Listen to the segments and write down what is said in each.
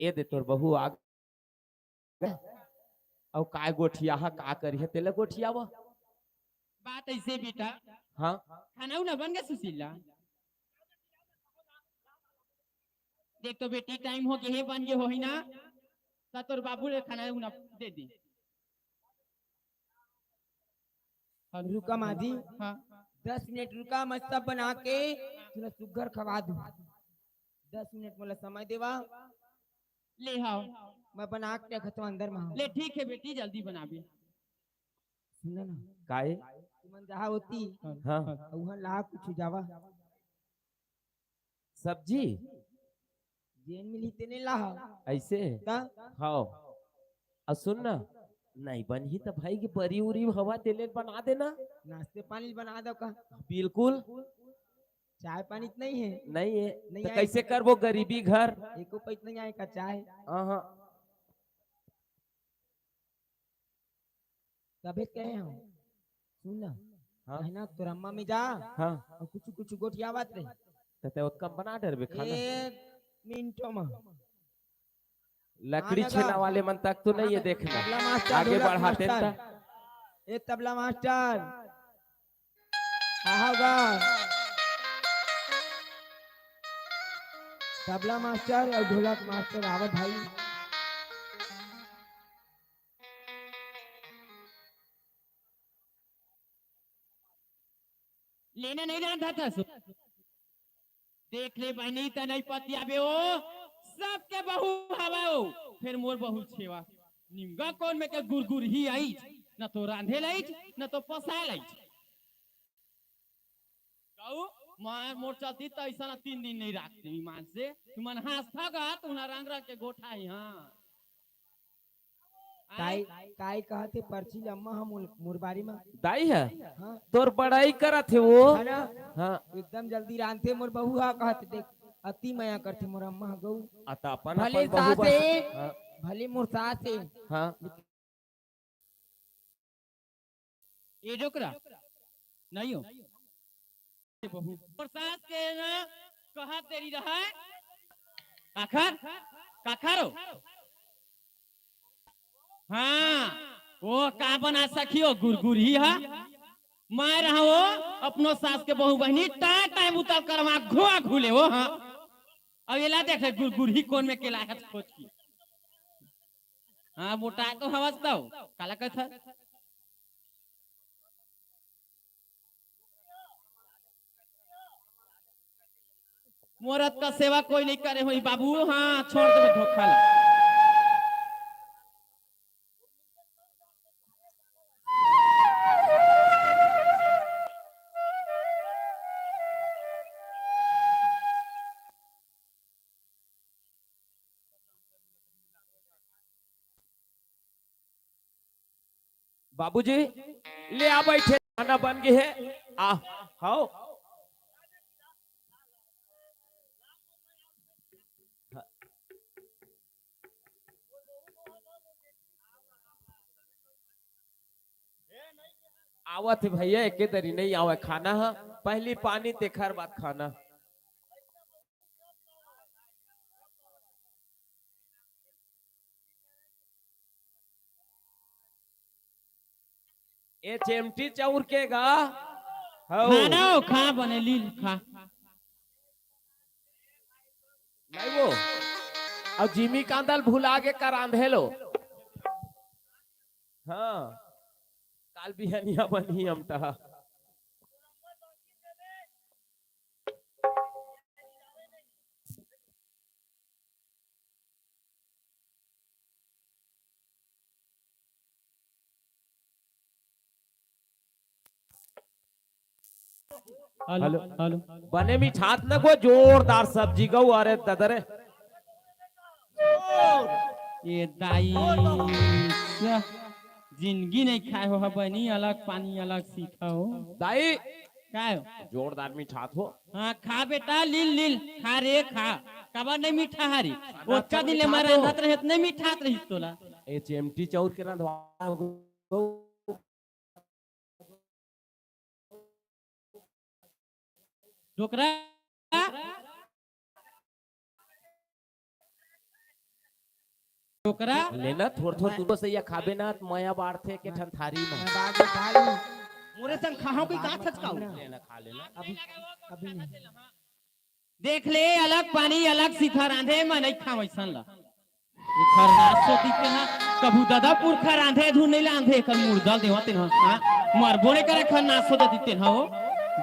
ए दे तोर बहू आ और काय गोठिया का करिए तेले गोठिया वो बात ऐसे बेटा। हाँ खाना उना बन गया सुशीला। देख तो बेटी टाइम हो गया है बन गए हो ही ना। ता तोर बाबू ने खाना उना दे दी। रुका माजी, हाँ 10 मिनट रुका, मैं सब बना के तुला सुगर खवा दूं। 10 मिनट मोला समय देवा, ले आओ। मैं बना के रखत हूं अंदर में। ले ठीक है बेटी जल्दी बना भी। सुना ना, काय तुमन जहाँ होती हाँ वहाँ ला कुछ जावा, सब्जी जेन मिली तेने ला। ऐसे ता हाँ और सुन ना नहीं बनी तो भाई की बरी उरी हवा तेले बना देना नाश्ते पानी बना दो का, बिल्कुल चाय पानी तो नहीं है। नहीं है नहीं तो आए। कैसे कर वो गरीबी घर एको पैसा नहीं आए का चाय। हाँ तबे कहे हम, सुन ना, हाँ कहना तोर अम्मा में जा हाँ और कुछ कुछ गोठियावत रहे। तो ते कम बना डरबे खाना 1 मिनटों में लकड़ी आने छेना का। वाले मन तक तो नहीं है देखना तबला मास्टर, आगे ढोलक बढ़ाते मास्टर, ता ए तबला मास्टर कहाँ होगा? तबला मास्टर और ढोलक मास्टर आवा भाई। लेना नहीं रहा था सो। देख ले बहनी त नहीं पति आबे ओ सबके बहू हवाओ फिर मोर बहू छेवा निमगा कौन में के गुरगुर ही आई न तो रांधे लाई न तो पसा लाई कहू मार मोर चलती तो ऐसा ना 3 दिन नहीं रखते ईमान से तुमन हाथ थगा तुना रंग रंग के गोठा है हां काई काई कहते पर्ची लम्मा हम मुरबारी में। दाई है हाँ तोर बड़ाई करा थे वो है ना, हाँ एकदम जल्दी रांधते मोर बहू हा कहते देख, अति माया करते मोर अम्मा गऊ। अता अपन भले अपन बहू सासे, बस हाँ भले मोर सासे, हाँ ये डोकरा नहीं हो बहू प्रसाद के ना कहा तेरी रहा है काखर काखरो हाँ वो का बना सखियो गुरगुर ही है मैं रहा वो अपनो सास के बहू बहनी टाइम उतर कर वहां घुआ घुले वो हाँ अब ये ला देख गुरगुर ही कौन में केला है खोज की हाँ मोटा तो हवसता हो काला कथा मोरत का सेवा कोई नहीं करे हुई बाबू हाँ छोड़ दे धोखा ला बाबूजी ले आ बैठे खाना बन गए है आ आओ आवत भैया एक दरी नहीं आवे खाना है पहली पानी तेखर बाद खाना ए चेमटी चौर के गा हो खाना हो खा बने लील खा नहीं वो अब जिमी कांदल भुला के कर आंधेलो हाँ काल बिहनिया बनी हम ता हेलो हेलो बने मिठात न को जोरदार सब्जी गो अरे ददरे ये दाई जिंदगी नहीं खाए हो बनी अलग पानी अलग सीखा हो दाई क्या हो जोरदार मिठात हो हाँ खा बेटा लील लील खा रे खा कबा नहीं मीठा हारी ओचा दिन ले मिठा मारा तो। हाथ रहे नहीं मीठात रही तोला ए चेमटी चौर के रंधवा डोकरा छोकरा लेना थोड़ थोड़ तू से या खाबे ना मया बाढ़ते के ठन थारी में मैं बाद में खा लूं। मोरे संग खाओ की का छचकाऊ लेना खा लेना अभी अभी नहीं। देख ले अलग पानी अलग सीखा रांधे मैं नहीं खाओ ऐसा ला खरनास सोती के ना कभू दादा पुरखा रांधे धुन नहीं लांधे कर मुर्दा देवा तेन हां मरबो ने करे खरनास सो दती तेन हो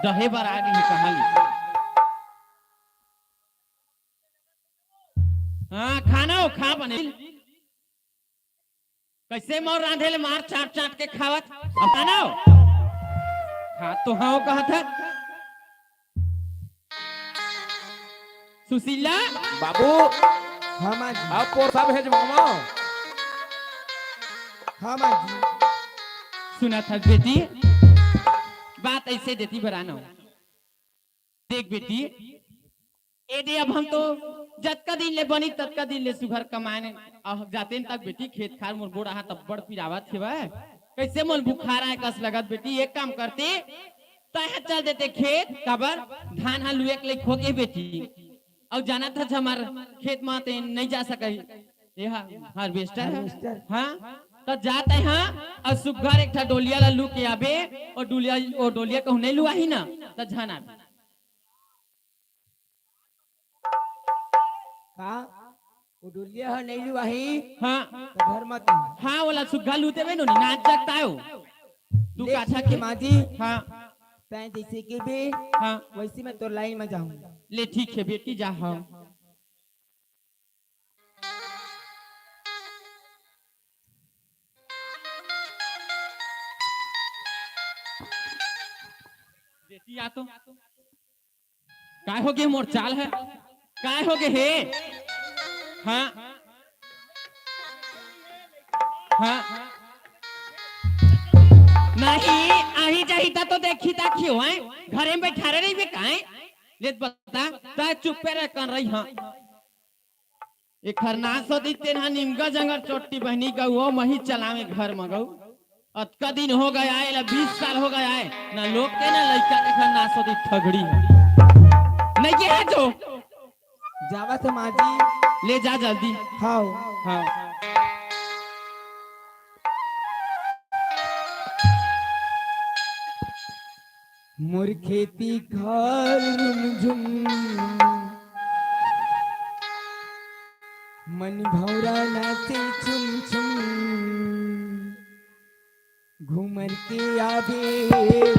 दहे बार आ गई कहानी हाँ खाना हो खा बने कैसे मोर रांधे ले मार चाट चाट के खावत अब खाना हो हाँ तो हाँ कहा था सुशीला बाबू हाँ माँ जी। अब पोर सब भेज मामा हाँ माँ जी। सुना था बेटी बात ऐसे देती बराना देख बेटी एडे अब हम तो जतका दिन ले बनी ततका दिन ले सुघर कमाने जाते तक बेटी खेत खार मोर गोड़ा हाथ बड़ पिरावत थे कैसे मन बुखार आए कस लगत बेटी एक काम करते तय चल देते खेत कबर धान हा लुए के लिए खोके बेटी और जाना था हमार खेत में ते नहीं जा सके ये हार्वेस्टर है हाँ तो जाते हैं और सुघर एक डोलिया ला लू के आबे और डोलिया कहूँ नहीं लुआ ही ना तो झाना का वो डुलिया है नहीं लुआ ही हाँ तो घर मत हाँ वाला सुग्गा लूते में नो नाच जगता है तू ले काठा ठीक के है माँ जी। हाँ तैं जैसे कि भी हाँ वैसे मैं तो लाइन में जाऊंगा। ले ठीक है बेटी जा हाँ बेटी आ तो काय हो गए मोर चाल है काय हो गए हे हाँ हाँ नहीं आही जाही ता तो देखी ता क्यों है घरे में बैठा रही बे काहे ले बता ता चुप पे रह कर रही हां ये खरनास होती तेना निमगा जंगर चोटी बहनी का वो मही चलावे घर में गऊ अतका दिन हो गया है 20 साल हो गया है ना लोग के ना लड़का के खरनास होती ठगड़ी है नहीं के है जो जावा तो माँ जी। ले जा जल्दी हाँ हाँ मोर खेती खार झुम मन भौरा नाचे चुम चुम घूमर के आवे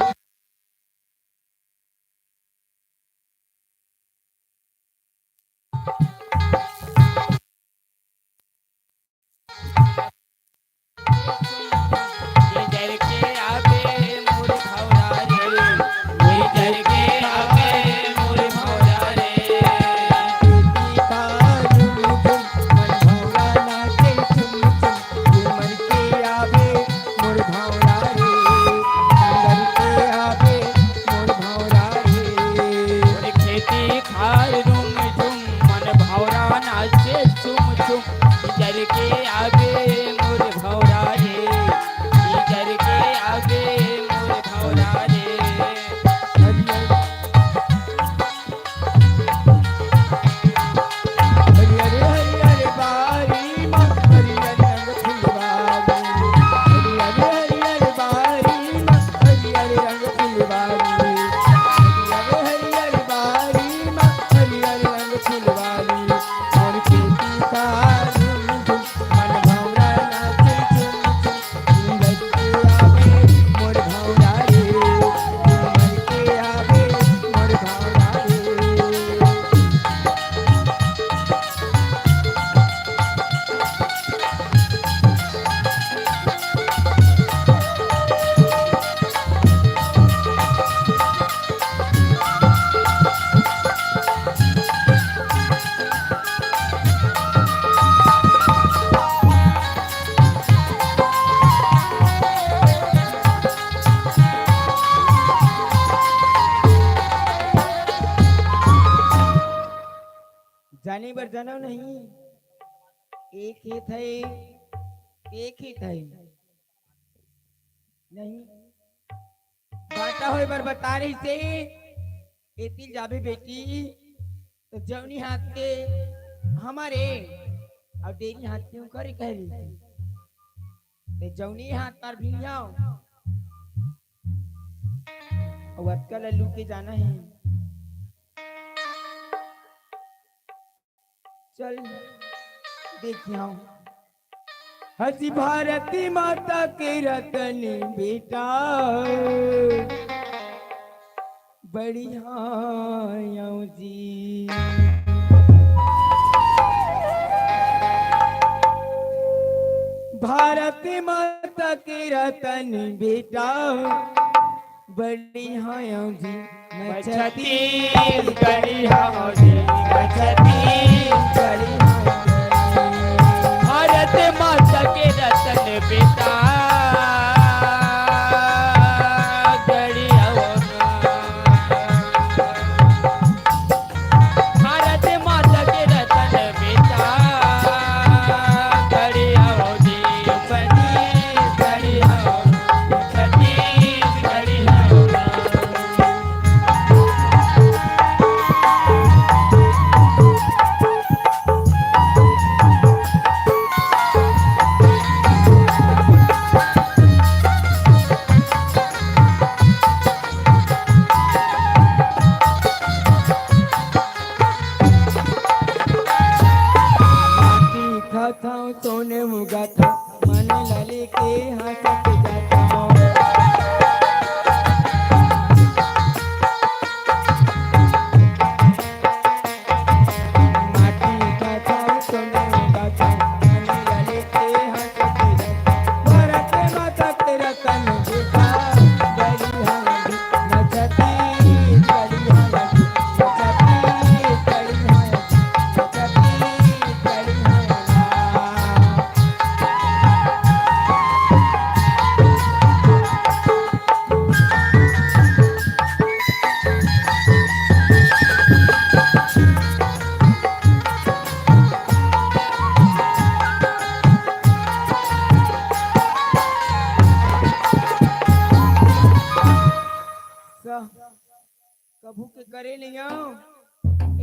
जाने बर जानो नहीं एक ही थे नहीं बाटा होए बर बता रही से एती जाबे बेटी तो जवनी हाथ के हमारे अब तेरी हाथ क्यों करे कह रही ते जौनी हाथ तार भी जाओ और अक्कल लल्लू के जाना है चल देखिए आओ हसी भारती माता के रतन बेटा बढ़िया जी भारत माता के रतन बेटा बढ़िया जी छत्तीसगढ़ी हाँ जी छत्तीसगढ़ी भारत माता के रतन बेटा गढ़िया भारत माता के रतन बेटा गढ़िया था सोने मुगा था मन लाले के हंसत जाता माटी का था सोने मुगा था मन लाले के हंसत जाता भारत माता के रतन बेटा बढ़िया नचती बढ़िया नचती बढ़िया नचती बढ़िया कभू के करे नहीं आओ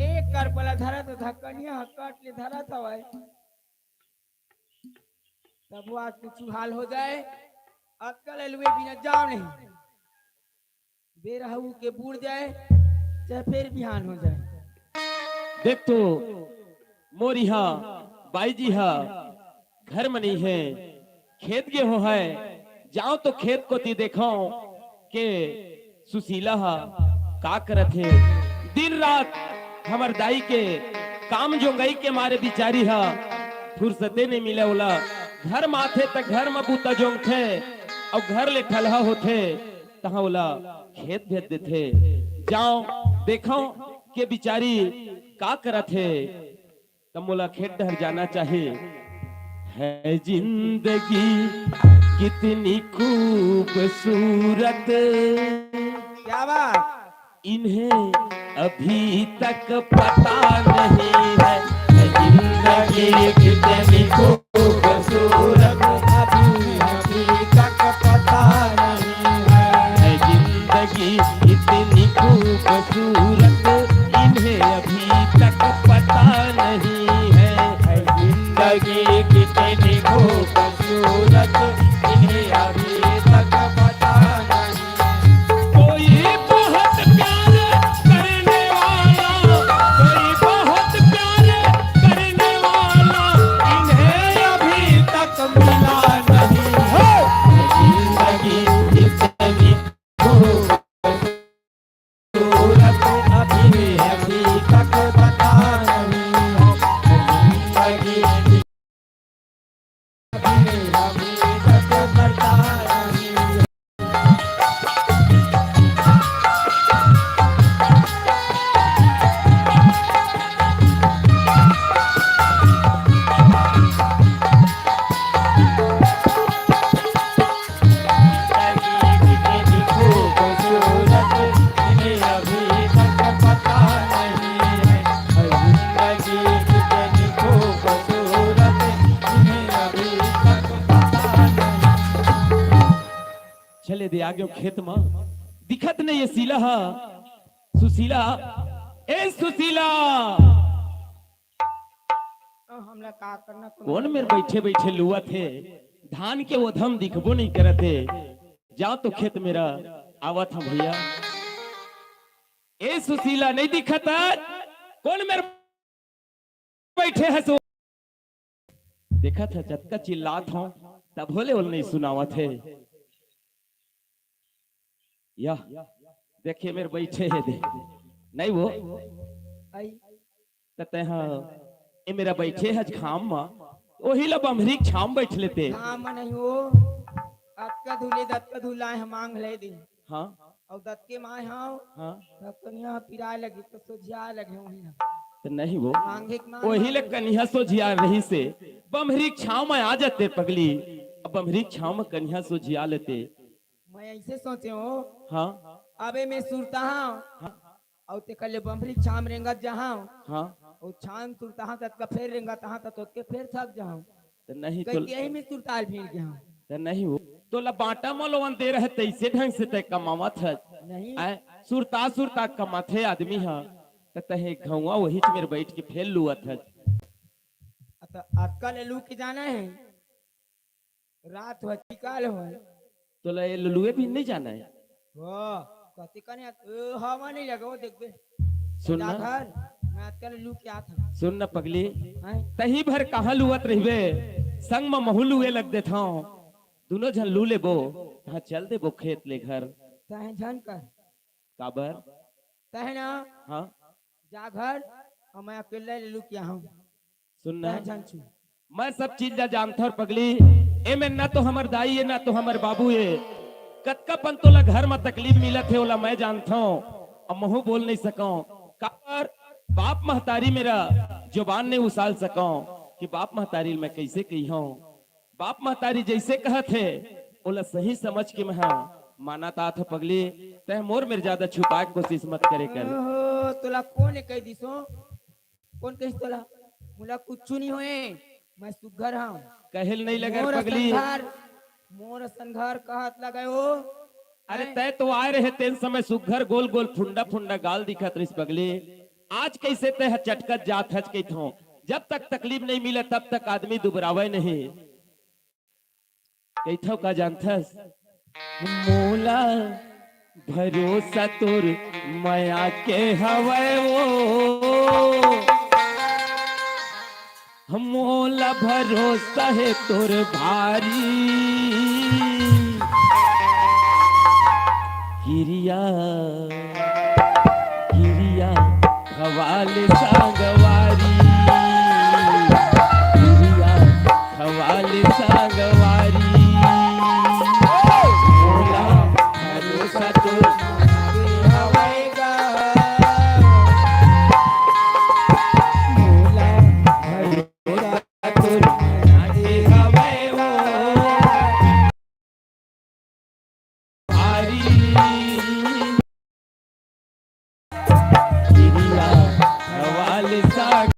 एक कर पला धरा तो धक्कनिया काट ले धरा था भाई तब आज कुछ हाल हो जाए अक्कल अलवे बिना जाओ नहीं बेरहू के बूढ़ जाए चाहे फिर बिहान हो जाए देख तो मोरी हा बाई जी हा घर में नहीं है खेत गे हो है जाओ तो खेत को ती देखो के सुशीला हा का करत है दिन रात हमर दाई के काम जोंगई के मारे बिचारी हा फुर्सते नहीं मिले ओला घर माथे तक घर में बूता जोंग थे और घर ले ठलहा होथे तहा ओला खेत भेज देथे जाओ देखो के बिचारी का करत है तब मोला खेत डहर जाना चाहिए है जिंदगी कितनी खूबसूरत क्या बात इन्हें अभी तक पता नहीं है जिंदगी कितनी खूबसूरत अभी अभी तक पता नहीं है जिंदगी इतनी खूबसूरत इन्हें अभी तक पता नहीं है जिंदगी कितनी खूबसूरत इन्हें अभी तक पता नहीं कोई बहुत प्यार करने वाला कोई बहुत प्यार करने वाला इन्हें अभी तक मिला नहीं है जिंदगी इतनी खूबसूरत अभी तक पता नहीं है जिंदगी अभी तक पता नहीं है चले दे आगे खेत में दिखत नहीं ये सीला हा सुशीला ए सुशीला हमला का करना कौन मेरे बैठे बैठे लुआ थे धान के ओधम दिखबो नहीं करते जाओ तो खेत मेरा आवा था भैया ए सुशीला नहीं दिखता कौन मेरे बैठे है सो देखा था जतका चिल्लात हूं तब बोले बोल नहीं सुनावा थे या देखिए मेरे बैठे है दे नहीं वो आई कहते हैं ये मेरा बैठे है खाम मा वही ला बमरी छाम बैठ लेते काम नहीं हो आपका धुले दत्त का धुला है मांग ले दी हाँ और दत्त के माए हां हाँ तब कनिया पिराए लगी तो सोझिया लगे वही ना तो नहीं वो मांगे के मांग वही ले कन्या सो जिया रही से बमरी छाव में आ जाते पगली अब बमरी छाव में कन्या सो जिया लेते मैं ऐसे सोचे हो हाँ अबे मैं सुरता हूं और ते कल बमरी छाम रेंगा जहां हाँ और छाम सुरता हूं तत का फेर रेंगा तहां तत के फेर थक जाऊं तो नहीं तो कहीं यही में सुरताल भीड़ गया तो नहीं वो तो ला बाटा मलोवन दे रहे तैसे ढंग से तय कमावा था नहीं सुरता सुरता कमाथे आदमी हा कहते हैं घुआ वही च मेरे बैठ के फेल लुआ था अक्कल लू के जाना है रात हो चिकाल हो तो ला ये लुलुए भी नहीं जाना है वाह कति कने हवा नहीं लगा वो देख बे सुनना घर मैं अक्कल लू के आता सुनना पगली हैं तही भर कहा लुअत रहिबे संग में महू लुए लग दे था दोनों जन लू ले बो हाँ चल दे बो खेत ले घर तहे झन कर काबर तहे ना हाँ जा घर और मैं अकेले ले लू के हूं सुनना तहे झन छु मैं सब चीज जानता हूँ पगली ए में ना तो हमार दाई है ना तो हमार बाबू है कतका पंतोला घर में तकलीफ मिलत है ओला मैं जानता हूँ अब महू बोल नहीं सकूं काबर बाप महतारी मेरा जुबान नहीं उछाल सकूं कि बाप महतारी मैं कैसे कही हूँ बाप महतारी जैसे कहत है ओला सही समझ के मैं माना ता था पगली तह मोर मेरे ज्यादा छुपा के कोशिश मत करे कर ओहो तोला कौन कह दिसो कौन कहिस तोला मुला कुछ नहीं होए मैं सुघर हूं कहल नहीं लगे मोर पगली संघार मोर संघार कहत लगायो अरे तय तो आए रहे तेन समय सुघर गोल गोल फुंडा फुंडा गाल दिखत रही पगली आज कैसे तय चटकत जात हच के थो जब तक तकलीफ नहीं मिले तब तक आदमी दुबरावे नहीं कैथो का जानथस मोला भरोसा तोर माया के हवे वो मोला भरोसा है तोर भारी गिरिया गिरिया खवाल सागवारी गिरिया खवाल सागवारी मोला भरोसा तोर हवेगा मोला भरोसा तोर माया के हवे वो भारी गिरिया खवाल साग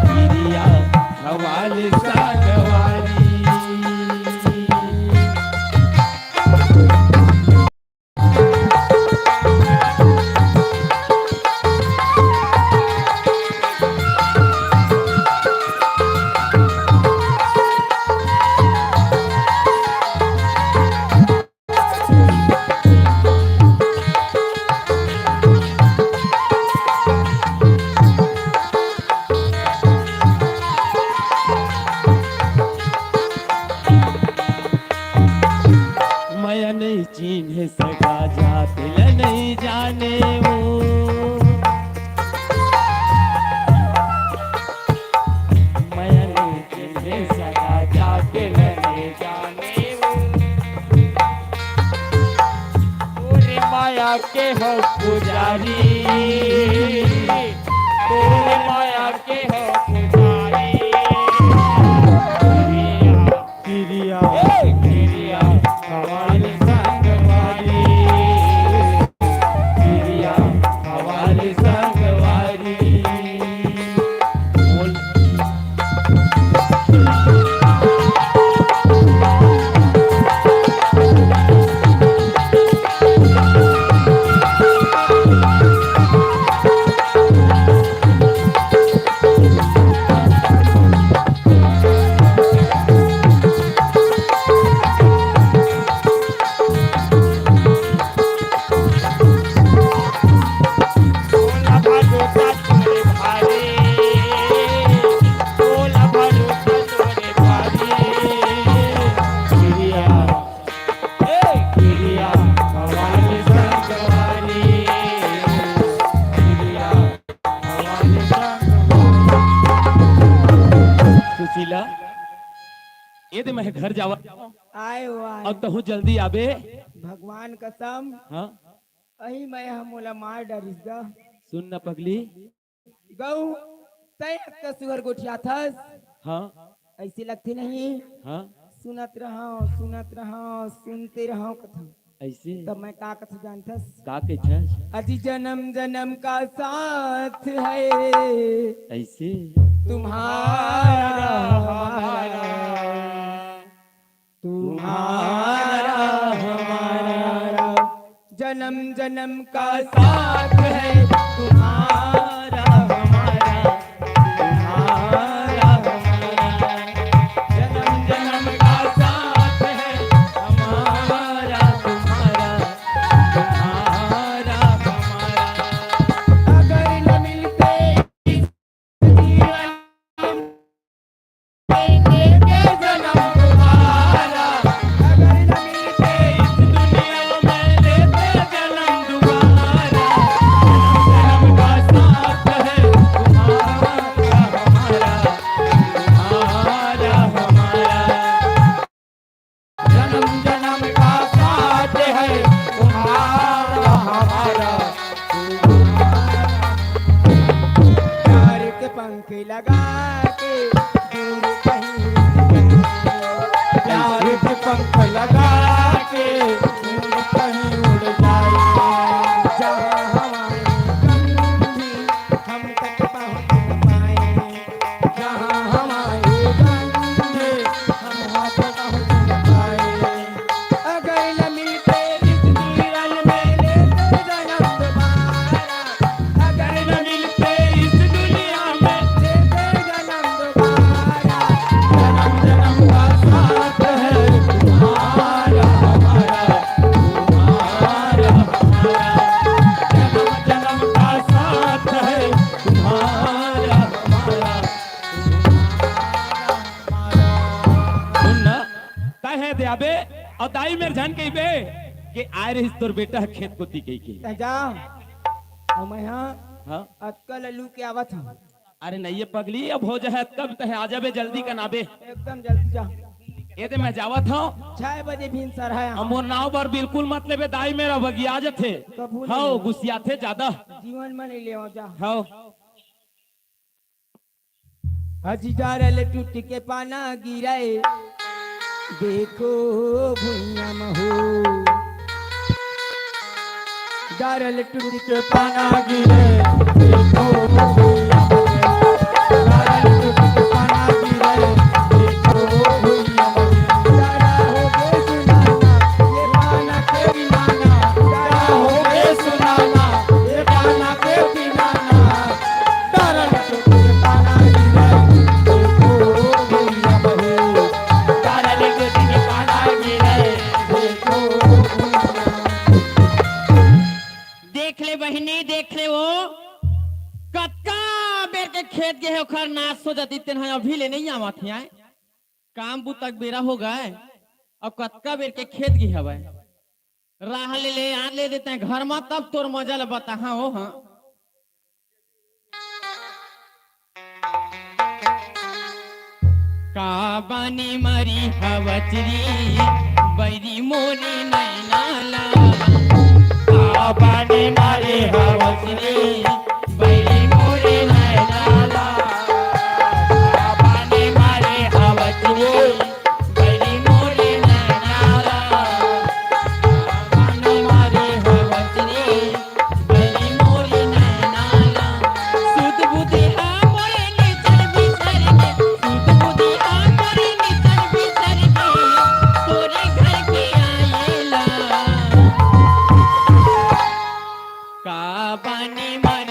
गिरिया खवाल सागवारी गईला। ये दे मैं घर जावा आए हो आए और तहु जल्दी आबे। भगवान कसम हाँ अही मैं हमोला मार डरिस गा सुन न पगली। गऊ तय का सुअर गोठिया थस हाँ ऐसे लगते नहीं हाँ सुनत रहो सुनते रहो कथा ऐसे तब मैं का कथा जानथस का के छस अति जन्म जन्म का साथ है ऐसे तुम्हारा हमारा तुम्हारा हमारा जन्म जन्म का साथ है तुम्हारा हमारा तुम्हारा हमारा जन्म जन्म का साथ है हमारा तुम्हारा तुम्हारा हमारा अगर न मिलते इस जीवन देंगे जन्म तुम्हारा अगर न मिलते इस दुनिया में लेते जन्म दोबारा जन्म का साथ है तुम्हारा हमारा तुम्हारा हमारा जन्म जन्म का साथ है तुम्हारा हमारा प्यार के पंख लगा के दूर कहीं प्यार के पंख लगा के दूर कहीं उड़ जाए जहाँ हमारे गंधी हम तक पहुँच न पाए जहाँ हमारे गंधी हम वहाँ तक पहुँच न पाए अगर न मिलते इस जीवन में लेते जन्म दोबारा अगर न मिलते इस दुनिया में लेते जन्म दोबारा जन्म जन्म का साथ है तुम्हारा हमारा तुम्हारा हमारा जन्म जन्म का साथ है तुम्हारा हमारा सुन न कहे दे आबे और दाई मेर जान कही बे कि आए रही तोर बेटा खेत कोती कही के जा हम यहाँ हाँ अक्कल लल्लू के आवत हम अरे नहीं ये पगली अब हो जाए कब तहे आ जाबे जल्दी का नाबे। एकदम जल्दी जा ये दे मैं जावत हूँ 6 बजे भी सर है हम मोर नाव पर बिल्कुल मत लेबे दाई मेरा बगिया जथे कबूल हाँ गुस्सिया थे ज्यादा जीवन में नहीं ले जा हाँ हजी डारल टूट के पाना गिराए देखो भुइया हो डारल टूट के पाना गिरे देखो भुइयां में। डारल टूट के पाना गिरे देखो भुइयां में। डारा हो गए सुनाना ये पाना के किनाना डारा हो गए सुनाना ये पाना के किनाना डारल टूट के पाना गिरे देखो भुइयां में। डारल टूट के पाना गिरे देखो भुइयां में। देख ले बहिनी देख ले वो कतका बेर के खेत गए ओखर नाश हो जाती तेन अभी ले नहीं आवत है काम बू तक बेरा हो गए और कतका बेर के खेत गए हवे राह ले आ ले देते हैं घर में तब तोर मजा ले बता हाँ हो हाँ का बानी मरी हवचरी बैरी मोरी नैनाला पानी मारे हवसनी बैरी मोरे नैनाला पानी मारे हवसनी बैरी मोरे नैनाला पानी मारे हवसनी बैरी मोरे नैनाला सुध बुद्धि मोरे निचल बिसर के सुध बुद्धि मोरे निचल बिसर के तोरे घर के आएला का बानी मरी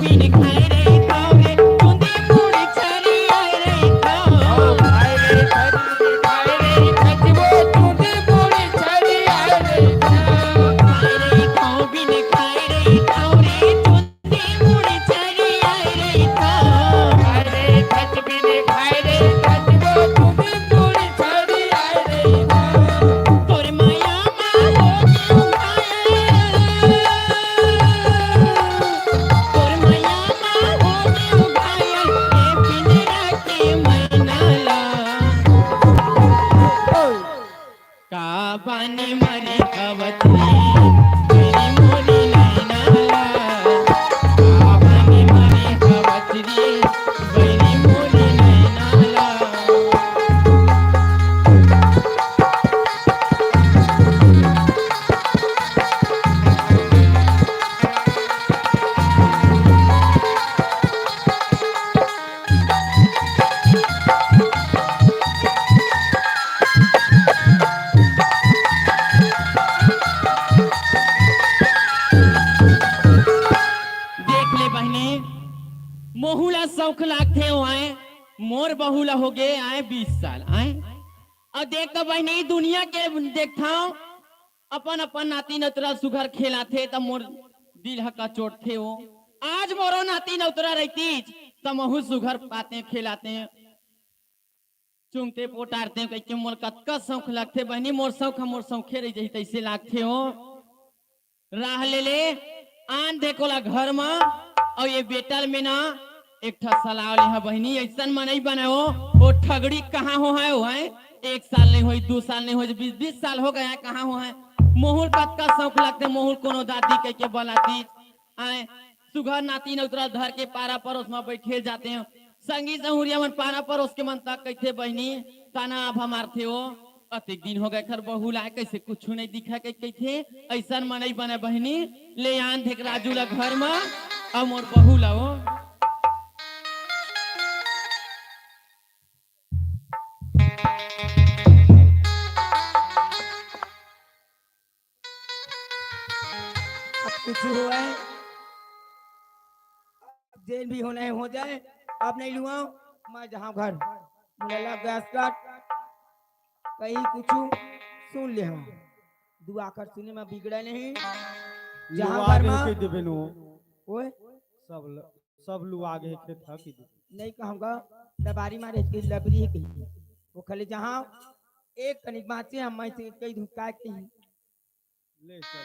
बिन खाए रे खाओ रे चुंदी पूरी छरी आए रे खाओ खाए रे खचबो चुंदी पूरी छड़ी आए रे खाए रे खाओ बिन खाए रे खाओ रे चुंदी पूरी छरी आए रे खाओ खाए रे खचबी ने खाए रे खचबो चुंदी पूरी छड़ी आए रे तोर माया मा हो क्यों घायल तोर माया मा हो क्यों घायल ए पिंजरा के मैनाला का बानी मरी कवतरी मेरी मोरी नैनाला का बानी मरी कवतरी मेरी मोरी नैनाला देख ले बहने मोहुला शौक लागते हो आए मोर बहुला हो गए आए 20 साल आए और देख तो बहने दुनिया के देखता अपन अपन नाती नतरा सुघर खेला थे तब मोर दिल हका चोट थे हो आज मोरो नाती नतरा रहती तब महू सुघर पाते खेलाते चुमते पोटारते कहीं मोर कतका शौक लगते बहनी मोर शौखे रही तैसे लागते हो राह ले आन देखोला घर में और ये बेटल में ना एक ठा सलाह ले है बहनी ऐसा मनई बनाओ वो ठगड़ी कहाँ हो है वो है 1 साल नहीं हुई 2 साल नहीं हुई 20 साल हो गया कहाँ हो है मोहुल कतका शौक लगते मोहुल कोनो दादी कह के बोलाती आए सुघर नाती ने उतरा धर के पारा परोस में बैठे जाते हैं संगी सहुरिया मन पारा परोस के मन तक कहते बहनी ताना आप हमार थे हो अतिक दिन हो गए खर बहु लाए कैसे कुछ नहीं दिखा के कहते ऐसा मनई बने बहनी ले आन देख राजू ला घर में अब मोर बहु लाओ अब कुछ हुआ है जेल भी होना है हो जाए अब नहीं लूँ मैं जहाँ घर मुला गैस काट कहीं कुछ सुन ले हम दुआ कर सुने में बिगड़े नहीं जहाँ घर में ओए सब लोग आगे के था कि नहीं कहूँगा दबारी मारे के लबरी है कहीं वो खाली जहाँ एक कनिक बात से हम मैं से कई धुका के ही ले चल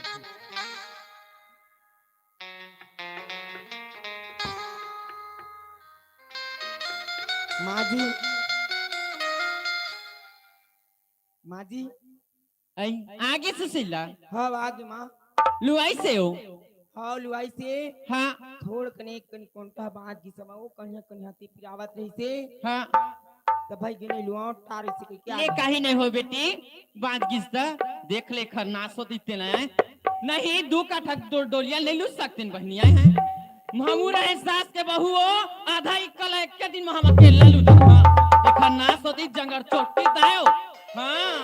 माँ जी माँ जी आगे सुशीला हाँ आज माँ लुआई से हो हाँ लुआई से हाँ थोड़ कने कने कोंटा बात की समय वो कन्या कन्या ती पिरावत रही से हाँ तब भाई गिने लुआ तारे से क्या ये कहीं नहीं हो बेटी बात किसदा देख ले खरनास होती ते नहीं नहीं 2 काठा डोलिया ले लू सकते बहनिया हैं मामूरा एहसास के बहू हो आधा इक्कल एक के दिन में हम अकेला लू देखा नास होती जंगर चोटी दायो हाँ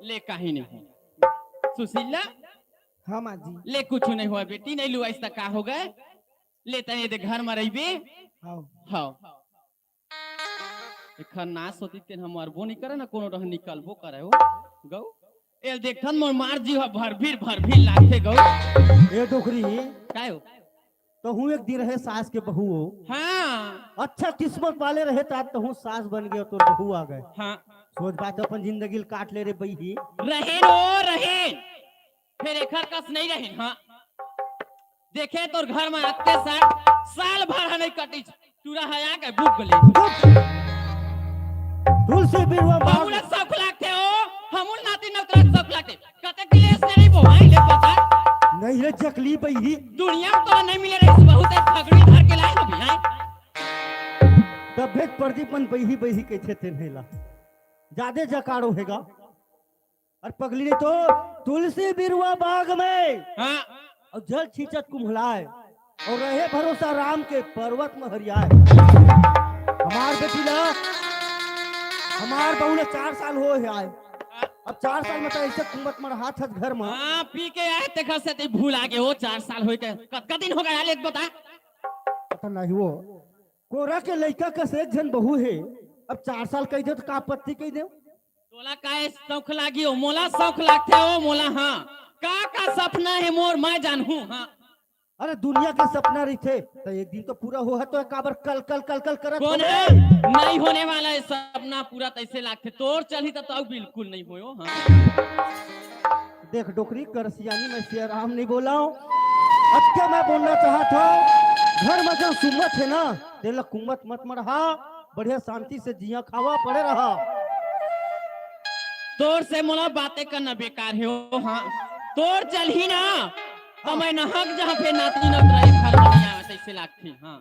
ले कहीं नहीं हो सुशीला हाँ माँ जी ले कुछ नहीं हुआ बेटी नहीं लू ऐसा का हो गए ले तने दे घर में रही हाँ हाँ एखन नास होती तेन हम अरबो नहीं करे ना कोनो रह निकलबो करे हो गौ एल देखन मोर मार जी हो भर भीड़ लागे गौ ए डोकरी काय हो तो हूँ एक दिन रहे सास के बहू हो हाँ अच्छा किस्मत वाले रहे तात तो हूँ सास बन गए तो बहू आ गए हाँ सोच बात अपन जिंदगी काट ले रे बही रहे रो रहे फिर एखर कस नहीं रहे हाँ देखे तोर घर में आते साल भर नहीं कटी तूरा हया के भूख गले तुलसी बिरवा बाबूला सब लागते हो हमूल नाती नतरा सब लागते कते गिलेस नहीं बोहाई ले पता नहीं रे जकली बही दुनिया में तो नहीं मिले रही बहुत ठगड़ी धर के लाए अभी हैं तब भेद प्रदीपन बही कैसे थे नेला ज्यादा जकारो हैगा और पगली ने तो तुलसी बिरवा बाग में हाँ और जल छींचत कुम्हलाए और रहे भरोसा राम के पर्वत में हरियाए हमार बेटी ना हमार बहू ने 4 साल हो है आए अब 4 साल में तो ऐसे कुमत मर हाथ हथ घर में हाँ पी के आए देखा से ते भूल आ गए हो 4 साल हो गए कतका दिन हो गया हाल एक बता पता नहीं वो कोरा के लड़का का से एक जन बहू है। अब 4 साल कह दे तो का आपत्ति कह दे। तोला का शौक लागी हो मोला शौक लागते हो मोला हाँ का सपना है मोर मैं जानहूं हाँ अरे दुनिया के सपना रही थे तो एक दिन तो पूरा हो है तो काबर कल कल कल कल करत कौन होबे। है नहीं होने वाला है सपना पूरा तैसे लागते तोर चली तो बिल्कुल नहीं होयो हाँ देख डोकरी कर सियानी मैं सिया राम नहीं बोला हूँ। अब क्या मैं बोलना चाहता हूँ घर में जो सुमत है ना तेला कुमत मत मरहा बढ़िया शांति से जिया खावा पड़े रहा। तोर से मोला बातें करना बेकार है हो हाँ तोर चल ही ना तो मैं नहक जहाँ पे नाती न रही घर में नहीं आवे तैसे लागती हाँ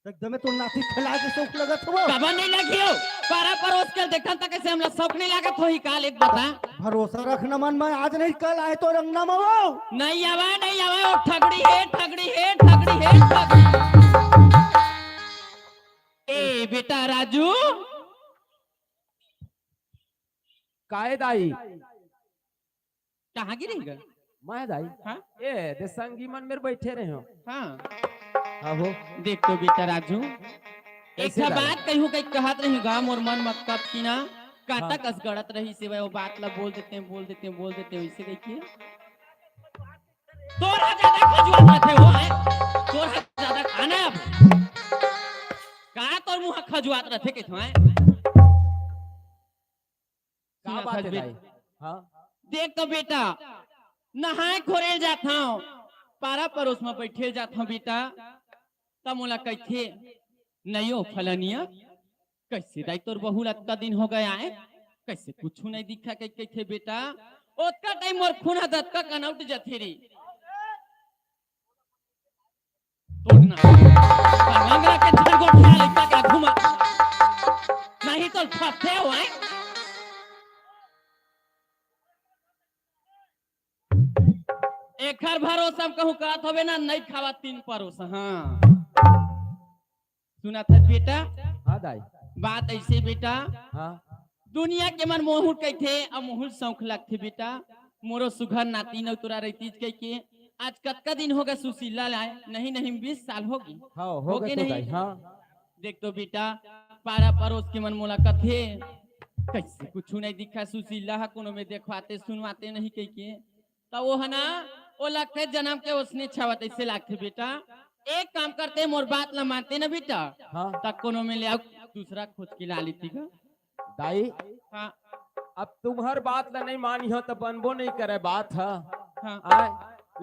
एकदम तो नाती खिला के शौक लगत हो कबर नहीं लगी हो पारा परोस के देखन तक कैसे हमला शौक नहीं लागत हो ही काल एक बता भरोसा रखना मन में आज नहीं कल आए तो रंगना में वो नहीं आवा ओ ठगड़ी है ठगड़ी है ठगड़ी है ठगड़ी ए बेटा राजू काहे दाई कहाँ गिरेगा मैं दाई हाँ ए दे संगी मन मेरे बैठे रहे हो हाँ हाँ वो देख तो बेटा राजू एक कैसे था दाई? बात कहूँ कहीं कहत रही गाँव और मन मत कब की ना काटा कस गड़त रही से वो बात ला बोल देते हैं वैसे कही की तोरा ज्यादा खजुआत रखे हो है तोरा ज्यादा खाना अब का तोर मुंह खजुआत रखे के है का बात है दाई हाँ देख तो बेटा नहाए खोरे जाता हूँ पारा परोस में बैठे जाता हूँ बेटा तब मोला कहते नहीं हो फलनिया कैसे दाई तोर बहू अत्ता दिन हो गया है कैसे कुछ नहीं दिखा कहते बेटा ओतका टाइम मोर खून दत का कनौट जथे रे तोड़ना पलंगरा के झरगोट खा लेता का घुमा नहीं तो फसे हो है एक हर भरोसा कहूँ कहत होवे ना नहीं खावा 3 परोसा हाँ सुना था बेटा हाँ दाई बात ऐसे बेटा हाँ दुनिया के मन मोहूर कहते अब मोहूर शौक लगते बेटा मोरो सुघर नाती न तोरा रहती कह के आज कतका दिन होगा सुशीला लाए नहीं 20 साल होगी हाँ हो हो गए गए तो दाई नहीं? हाँ देख तो बेटा पारा परोस के मन मोला कथे कैसे कुछ नहीं दिखा सुशीला है कोनो में देखवाते सुनवाते नहीं कह के तो वो है ना वो लगते जन्म के उसने छावत ऐसे लगते बेटा एक काम करते मोर बात ला मानते ना बेटा हाँ तक कोनो में ले आओ दूसरा खोज के ला लेती का दाई हाँ अब तुम्हार बात ला नहीं मानी हो तो बनबो नहीं करे बात है हाँ आए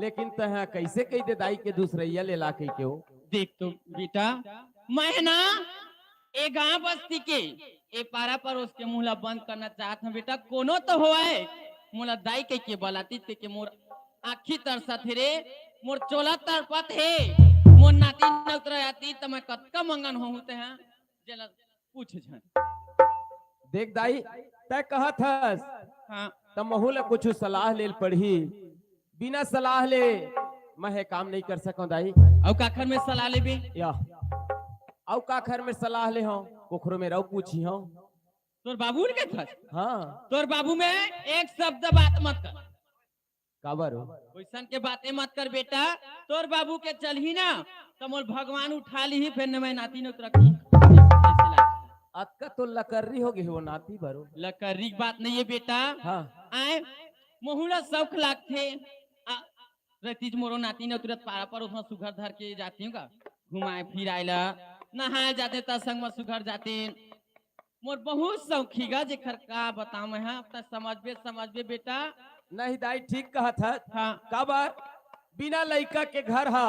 लेकिन तह कैसे कह दे दाई के दूसरैया ले ला के हो देख तो बेटा मैं ना ए गांव बस्ती के ए पारा पर उसके मुहला बंद करना चाहत हूँ बेटा कोनो तो हुआ है मोला दाई के बलाती के मोर आखी तरसा थे रे मोर चोला तरपत है मोर नाती न उतर आती तो मैं कतका मंगन होते हैं जला पूछ जन देख दाई तय कहत हस हाँ तब महूल कुछ सलाह ले पढ़ी बिना सलाह ले मैं है काम नहीं कर सकूं दाई और काखर में सलाह लेबे या औ का घर में सलाह ले हो पोखरो में रहो पूछी हो तोर बाबू के था हाँ तोर बाबू में एक शब्द बात मत कर काबर हो वैसन के बातें मत कर बेटा तोर बाबू के चल ही ना तो मोर भगवान उठा ली ही फिर मैं नाती न रखी अतका तो लकर्री हो गई वो नाती भरो लकर्री की बात नहीं है बेटा हाँ आए मोहुला शौक लागते रतीज मोरो नाती न तुरंत पारा पर उसमें सुघर धर के जाती हूँ का घुमाए फिराएला नहाए जाते त संग में सुघर जाते मोर बहुत शौकीगा जेखर का बताऊं मैं हाँ अपना समझबे बेटा नहीं दाई ठीक कहा था हाँ काबर बिना लड़का के घर हा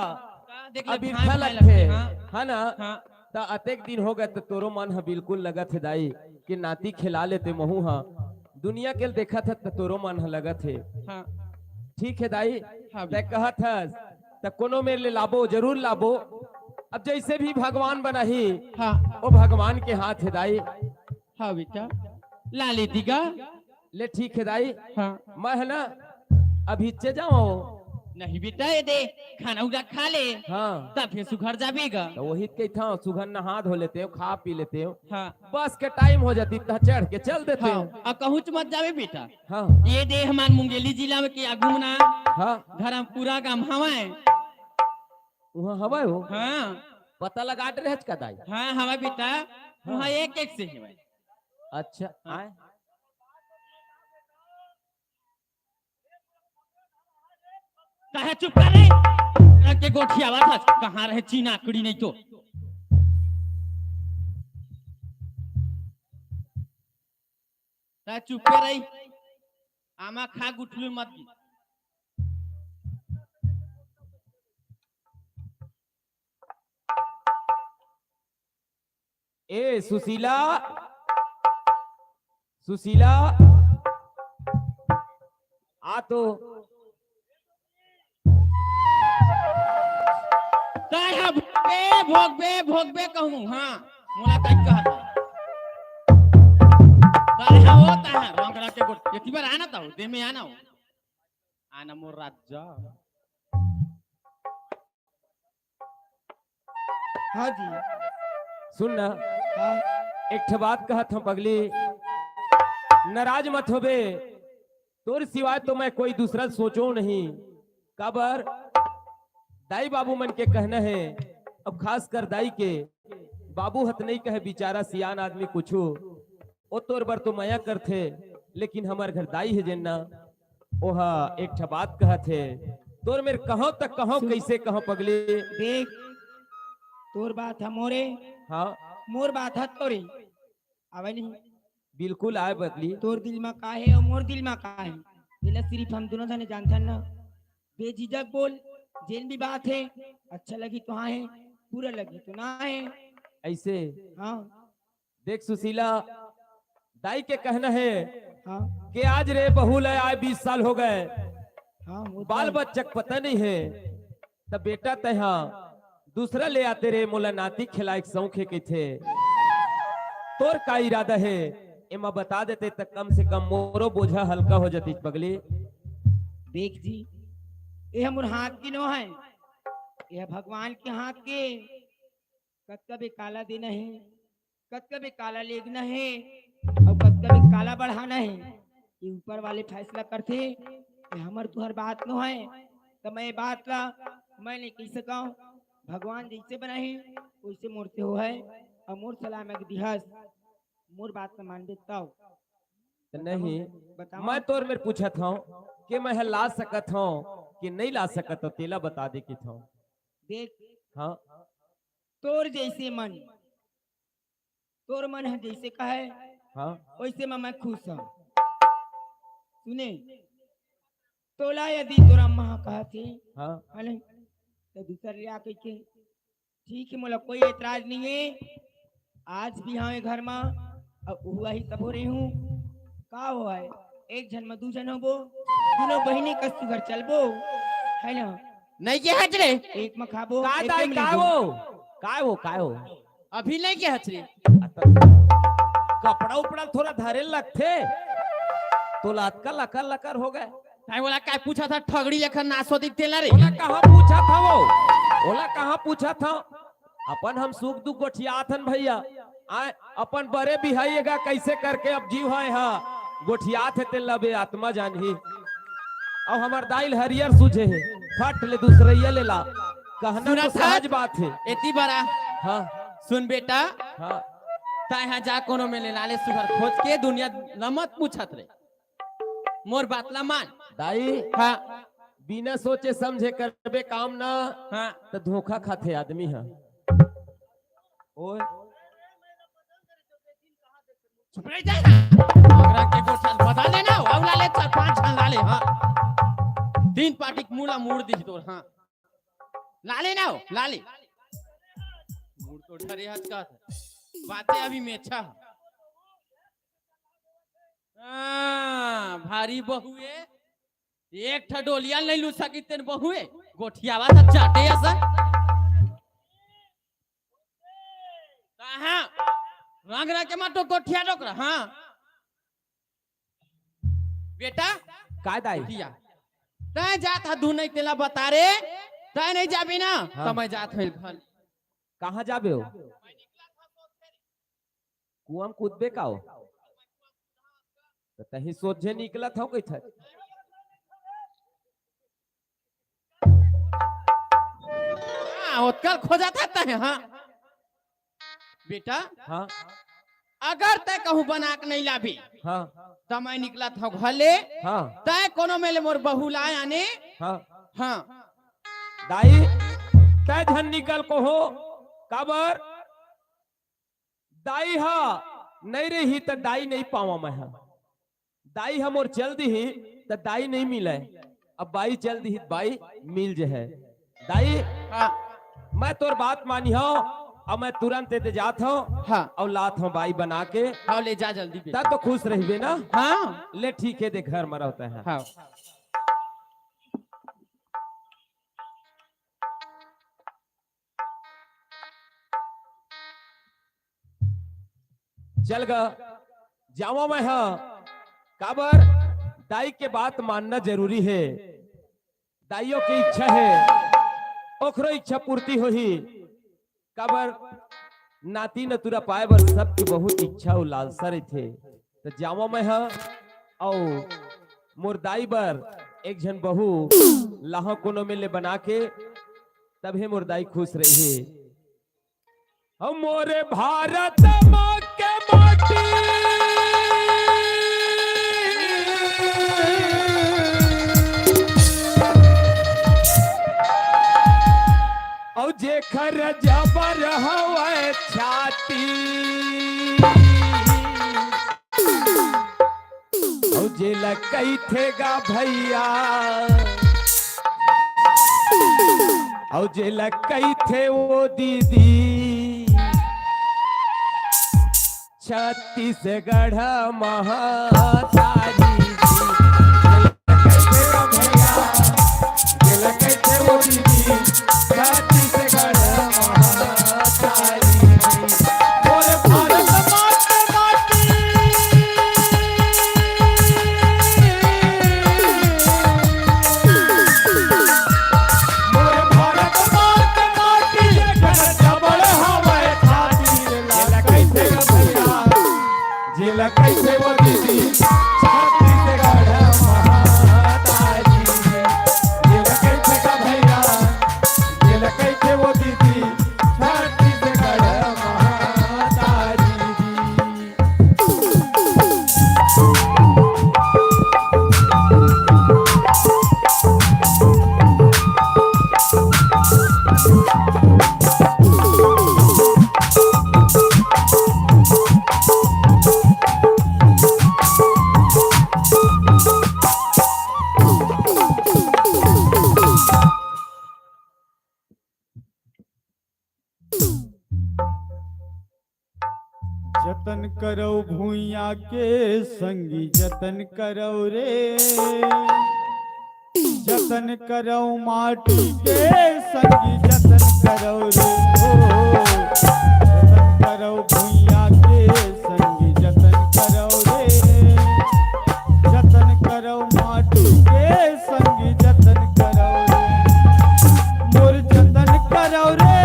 देख अभी भाई भाई लगते लगते, हाँ है ना हाँ ता अतेक दिन हो गए तो तोरो मन हा बिल्कुल लगत है दाई कि नाती खिला लेते महू हा दुनिया के देखा था तो तोरो मन हा लगत है हाँ ठीक है दाई हाँ तय कहा था तो कोनो मेरे लिए लाबो जरूर लाबो अब जैसे भी भगवान बना ही हाँ वो भगवान के हाथ है दाई हाँ बेटा ला लेती का ले ठीक है दाई हाँ मैं है ना अभी चे जाओ नहीं बेटा ये दे खाना उड़ा खा ले हाँ तब फिर सुघर जाबेगा। तो वही के था सुबह नहा धो लेते हो, खा पी लेते हो, हाँ बस के टाइम हो जाती तो चढ़ के चल देते हो। हाँ कहूँ मत जावे बेटा। हाँ ये दे हमार मुंगेली जिला में क्या घूमना हाँ धर्मपुरा गांव हवा वहाँ हवा हो, हाँ पता लगा रहे का दाई। हाँ हवा बेटा वहाँ एक एक से है। अच्छा आए कहा चुप कर रे के गोठियावा था कहाँ रहे चीना आकड़ी नहीं तो चुप कर रही आमा खा गुठलू मत गी। ए सुशीला, सुशीला आ तो भोगबे कहूँ हाँ मोला कह कहा ताहा हो ताहा रंगरा के गोट एक बार आना था दे में आना हो आना मोर राजा। हाँ जी। सुन ना हाँ एक ठे बात कहत हूँ पगली, नाराज मत होबे, तोर सिवाय तो मैं कोई दूसरा सोचो नहीं। कबर दाई बाबू मन के कहना है, अब खास कर दाई के बाबू हत नहीं कहे बेचारा सियान आदमी कुछो ओ तोर बर तो माया करथे, लेकिन हमार घर दाई है जेना ओहा एक ठे बात कहत है, तोर मेरे कहो तक कहो कैसे कहो पगली। देख तोर बात है मोरे, हाँ मोर बात है तोरी आवे नहीं। बिल्कुल आए बदली। तोर दिल में का है और मोर दिल में का है दिल सिर्फ हम दोनों जाने जानते हैं ना। बेझिझक बोल, जेन भी बात है अच्छा लगी तो हाँ है, पूरा लगी तो ना है। ऐसे हाँ देख सुशीला, दाई के कहना है हाँ कि आज रे बहू ले आए 20 साल हो गए, हाँ वो तो बाल है। बच्चा पता नहीं है, तब बेटा तहा दूसरा ले आते रे मोला नाती खिलाए सौखे के थे। तोर का इरादा है एमा बता देते तक कम से कम मोरो बोझा हल्का हो जाती पगली। देख जी ये हमर हाथ की नो है, यह भगवान के हाथ के कद कभी काला देना है, कद कभी काला लेगना है और कद कभी काला बढ़ाना है। ये ऊपर वाले फैसला करते, ये हमर तुहर बात नो है तो मैं बात ला मैं नहीं कह सका। भगवान जैसे बनाए वैसे मूर्ति हो है और मोर सलाम एक दिहस मोर बात न मान देता नहीं बताओ। मैं तोर मेरे पूछा था कि मैं ला सकत हूँ कि नहीं ला सकत हो, तेला बता दे कि था। देख हाँ तोर जैसे मन, तोर मन है जैसे कहे हाँ वैसे में मैं खुश हूँ। सुने तोला यदि तोरा माँ कहते हाँ हले तो दूसर लिया के ठीक है, मोला कोई एतराज नहीं है। आज भी हाँ घर में अब हुआ ही तब हो रही हूँ का हुआ है, एक जन में दू जन होबो, दोनों बहिनी कस्तु घर चलबो है ना, नहीं के हच रे एक में खाबो का एक दाई में का लेबो। वो काय वो काय हो अभी नहीं के हच रे कपड़ा उपड़ा थोड़ा धरे लगथे तो लातका लकर लकर हो गए। काय बोला काय पूछा था ठगड़ी लेखन नासो दिखते ला रे। ओला कहाँ पूछा था वो, ओला कहाँ पूछा था, अपन हम सुख दुख गोठियाथन भैया आए अपन बड़े बिहाइएगा कैसे करके अब जीव है हाँ गोठियात है ते लबे आत्मा जानही और हमार दाइल हरियर सूझे है फट ले दूसरैया ले ला कहना सुना तो था? सहज बात है। एती बड़ा हाँ सुन बेटा हाँ ताहा जा कोनो में ले लाले सुगर खोज के दुनिया नमत पूछत रे मोर बात ला मान। दाई हाँ बिना सोचे समझे करबे काम ना हाँ तो धोखा खाते आदमी है। ओए चुप रह जा अगरा के गोठल बता लेना अब ला ले 4-5 छन ला ले। हाँ 3 पार्टी मुड़ा मुड़ दी तोर। हाँ ला ले ना ला ले मुड़ तो ठरे हाथ का बातें अभी में अच्छा। भारी बहुए एक ठडोलिया नहीं लू सकी तेन बहुए गोठियावा सा चाटे ऐसा कहाँ रंग रंग के मातो गोठिया डोकरा। हाँ बेटा काय दाई गोठिया तय जात हा नहीं तेला बता रे तय नहीं जाबी ना हाँ। तो मैं जात हूँ घर कहाँ जाबे हो? कुआं में कूदबे का हो? तो तही सोझे निकला था कोई था? हाँ उत्कल खोजा था तय हाँ बेटा हाँ अगर तय कहूँ बना के नहीं लाभी हाँ तो मैं निकला था घले हाँ तय कोनो मेले मोर बहू लाए आने हाँ। हाँ दाई तय धन निकल को हो काबर दाई हा नहीं रही तो दाई नहीं पावा मैं हा दाई हम और चल दी ही तो दाई नहीं मिले अब बाई चल दी ही बाई मिल जे है दाई हाँ मैं तोर बात मानी हो अब मैं तुरंत ते जात हूँ हाँ और लात हूँ बाई बना के आओ ले जा जल्दी बेटा तब तो खुश रहिबे ना। हाँ ले ठीक है दे घर में रहता है। हाँ चल गा जावा मैं हाँ काबर दाई के बात मानना जरूरी है। दाइयों की इच्छा है ओखरो इच्छा पूर्ति हो ही काबर नाती नतुरा पाए बर सबकी बहुत इच्छा और लालसा रही थे तो जावा मैं हाँ और मोर दाई बर एक जन बहू लाहो कोनो में ले बना के तब है मोर दाई खुश रही है। हम मोरे भारत माँ के माटी और जेखर जबर हवे छाती और जे लकई थेगा भैया और जे लकई थे वो दीदी छत्तीसगढ़ महातारी कैसे वो दीदी छत्तीसगढ़ महातारी ये कैसे का भैया ये कैसे वो दीदी छत्तीसगढ़ महातारी। जतन करो भूइया के संगी जतन करो रे जतन करो माटी के संगी जतन करो रे हो जतन करो भूइया के संगी जतन करो रे जतन करो माटी के संगी जतन करो रे मोर जतन करो रे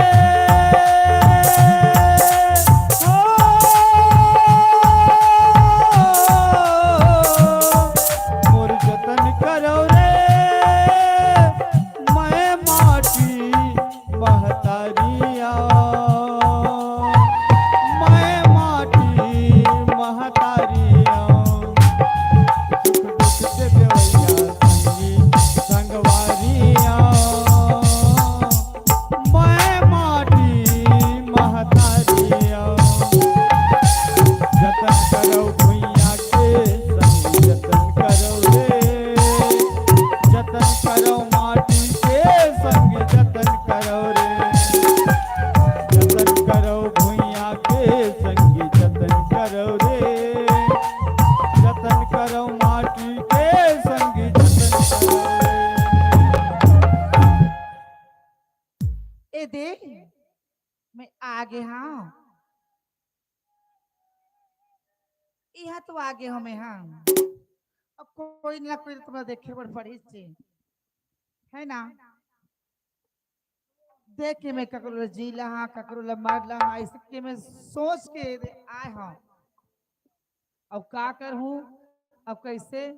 ए देख मैं आगे हाँ यहाँ तो आगे हमें हाँ अब कोई ना कोई तुम्हें देखे बड़ पड़ी से है ना देख के मैं ककरो जी लहा ककरो मर लहा ऐसे के मैं सोच के आए हाँ अब का कर हूँ अब कैसे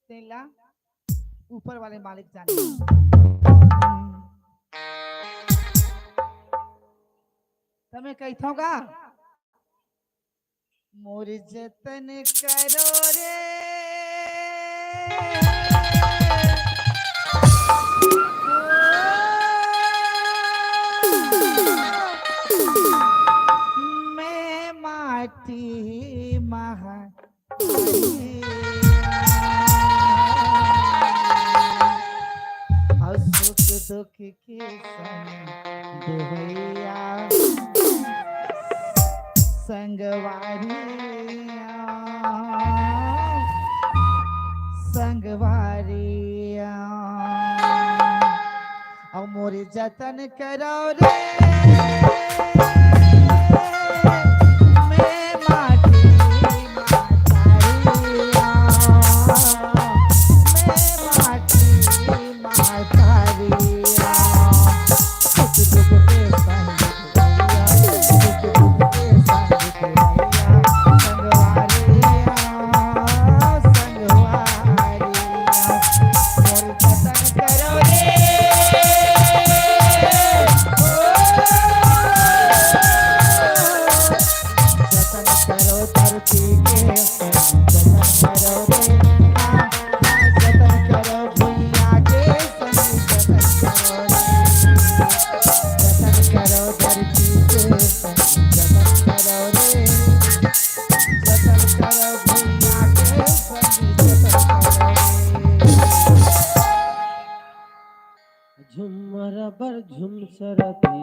तेला ऊपर वाले मालिक जाने तमें कहता का मोर जतन करो रे मैं माटी महा सुख दुख के संग देवैया संगवारिया संगवारिया और मोरे जतन करो रे मैं माटी मातारिया मैं माटी मातारिया सुख दुख के संग झुमर बर झुम सरती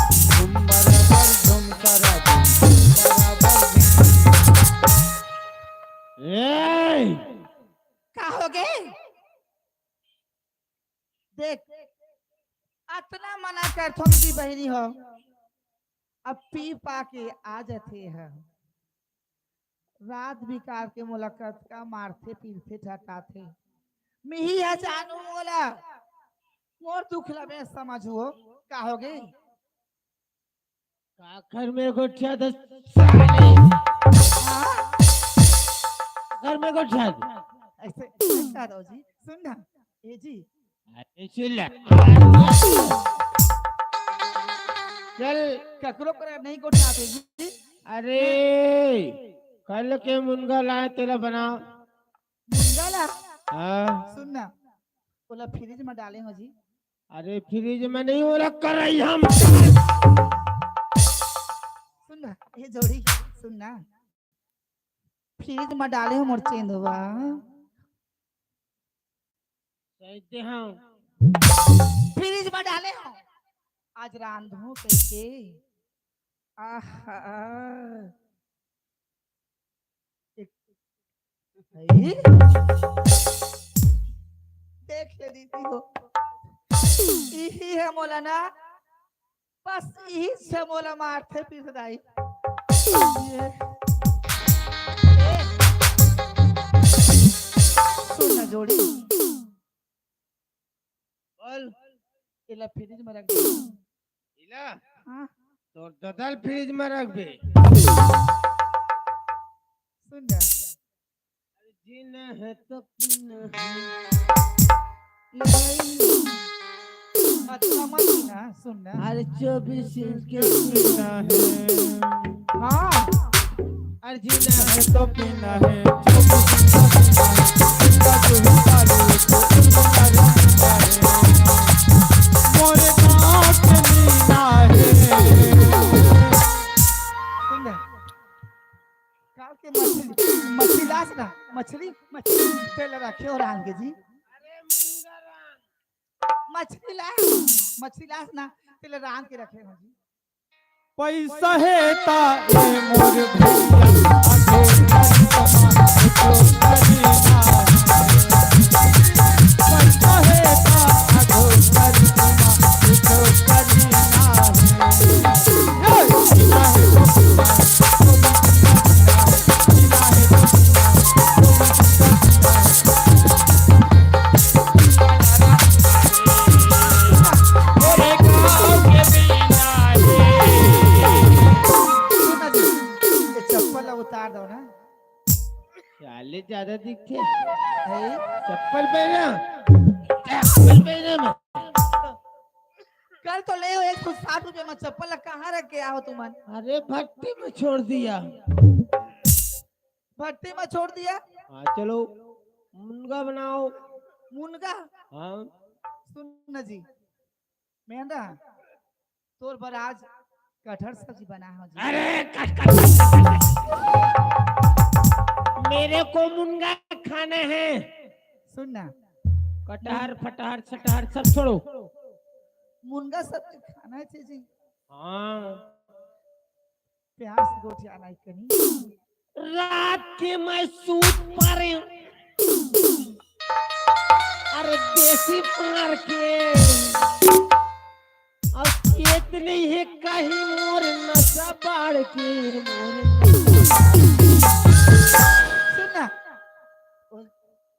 झुमर बर झुम का हो गए देख अतना मना कर तुम की बहनी हो अब पी पा के आ जाते हैं रात बिकार के मुलाकात का मारते पीरते ठकाते मिही है जानू मोला मोर दुख लबे समझो का हो गए घर में गोठिया दस घर में गोठिया ऐसे करो जी सुन ना ए जी चल ककरो करे नहीं गोठाते जी अरे कल के मुनगा लाए तेरा बना मुंगला हाँ सुन ना बोला फ्रिज में डाले हो जी अरे फ्रिज में नहीं हो रख कर रही हम सुन ना ये जोड़ी सुन ना फ्रिज में डाले हो मोर चेंदवा कहते हैं फ्रिज में डाले हो आज रांधो कैसे आहा देख ले दीदी हो यही है मौलाना बस यही से मौला मारते पिसदाई सुन ना जोड़ी बोल इला फ्रिज में रख दे इला हाँ तो ददल फ्रिज में रख दे सुन ना जीना है तो पीना है अच्छा मत ना सुन ना अरे 24 इंच के पीना है हाँ अरे जीना है तो पीना है मोरे गाँव के मीना है सुन ना काल के मछली लाश ना मछली तेल रखे और आन के जी मछली लाश ना तेल रान के रखे हो जी पैसा है ता ये मोर भैया आगे पैसा है ता आगे साले ज्यादा दिखते है? चप्पल पहना मैं कल तो ले हो 160 रुपए में चप्पल कहाँ रख के आओ तुम? अरे भट्टी में छोड़ दिया। भट्टी में छोड़ दिया? हाँ चलो मुनगा बनाओ। मुनगा? हाँ सुन न जी, मेहंदा तोर पर आज कटहर सब्जी बना हो जी। अरे मेरे को मुनगा खाना है। सुन ना, कटहर फटहर छटहर सब छोड़ो। मुनगा सब्जी खाना है जी। हाँ प्यार से रोटी आना है कहीं। रात के मैं सूत पर अरे देसी मार के और खेत नहीं है कहीं मोर नशा बाढ़ के सुन ना,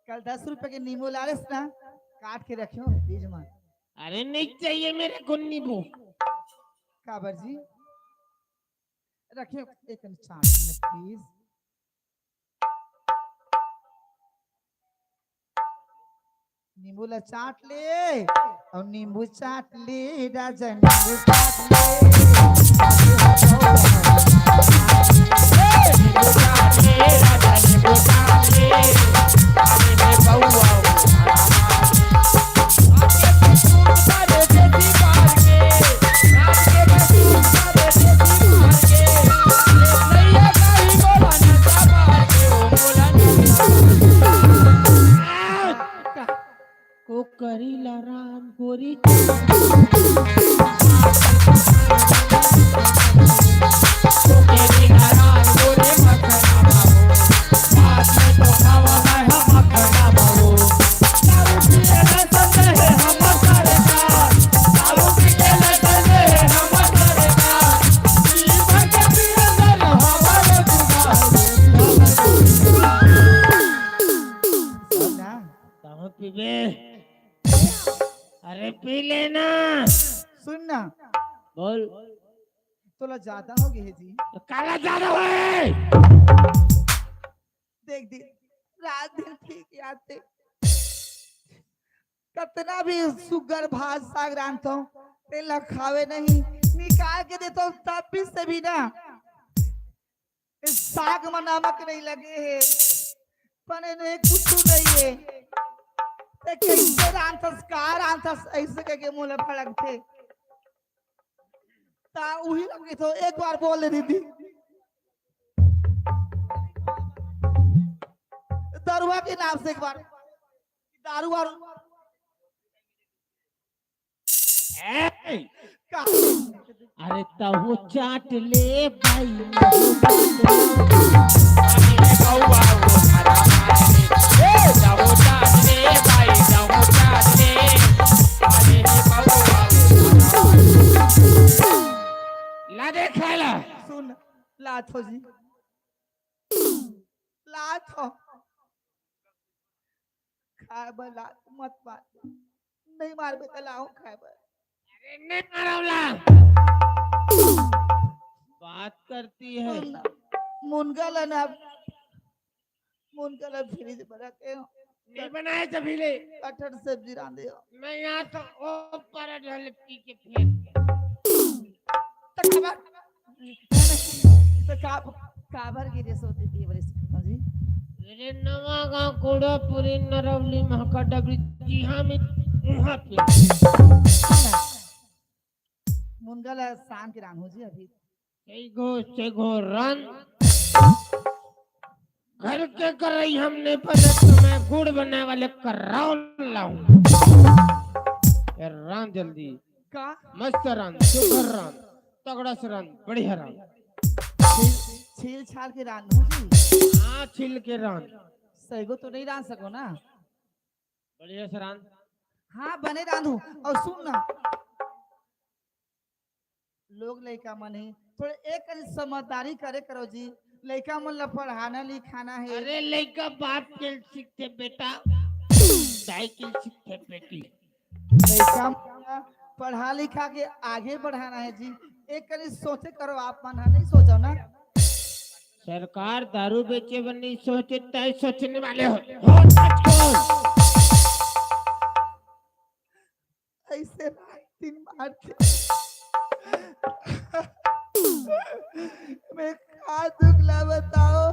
कल 10 रुपए के नींबू लालस ना काट के रखियो फ्रिज में। अरे नहीं चाहिए मेरे को नींबू। काबर जी रखियो एक चाट में प्लीज। नींबू ला चाट ले और नींबू चाट ले राजा, नींबू चाट को करी राम गोरी पीबे। अरे पी लेना। सुन ना, बोल। तोला ज्यादा हो गई है जी। तो काला ज्यादा है। देख दी रात दिन ठीक याद थे, कितना भी सुगर भात साग रांधता हूँ तेल खावे नहीं, निकाल के देता हूँ तब भी से भी ना इस साग में नमक नहीं लगे है, पने नहीं कुछ नहीं है। ते कैसे रांधस का रांधस ऐसे के मुंह में फड़क थे ता उही लगे तो एक बार बोल दे दीदी दरुआ के नाम से एक बार दारू वारू का अरे तहु चाट ले भाई। ला दे खाला। सुन लात हो जी, लात हो खाए बा लात मत मार, नहीं मार बे तलाओ खाए बा। अरे नहीं मारौला। बात करती है। मुनगा लना मुनगा ला फ्रिज में रखे हो, नहीं बनाए जभी ले। कटहर सब्जी रांधे हो। मैं यहाँ तो ऊपर ढल पी के फेंक तो काबर की रेस होती थी बड़ी जी। मेरे नवा गांव कोड़ा पूरी नरवली महका डबरी जी हाँ में वहाँ पे मुनगा ला शाम की रान हो जी अभी। से घो रन घर के कर रही हमने पहले तो मैं गुड़ बनाने वाले कराओ लाऊं। रान जल्दी का मस्त रान सुपर रान तगड़ा से रान बढ़िया रान। छील छाल के रान हो जी। हाँ छिल के रान सही को तो नहीं रान सको ना। बढ़िया से रान। हाँ बने रांधू। और सुन ना, लोग लड़का मन है थोड़े एक समझदारी करे करो जी, लड़का मन ला पढ़ाना लिखाना है। अरे लड़का बाप के सीखते बेटा साइकिल सीखते बेटी। लड़का पढ़ा लिखा के आगे बढ़ाना है जी, एक करी सोचे करो आप मन नहीं सोचो ना। सरकार दारू बेचे बनी सोचता है, सोचने वाले हो सच कौन? ऐसे दिन मारते मैं का दुखला बताओ।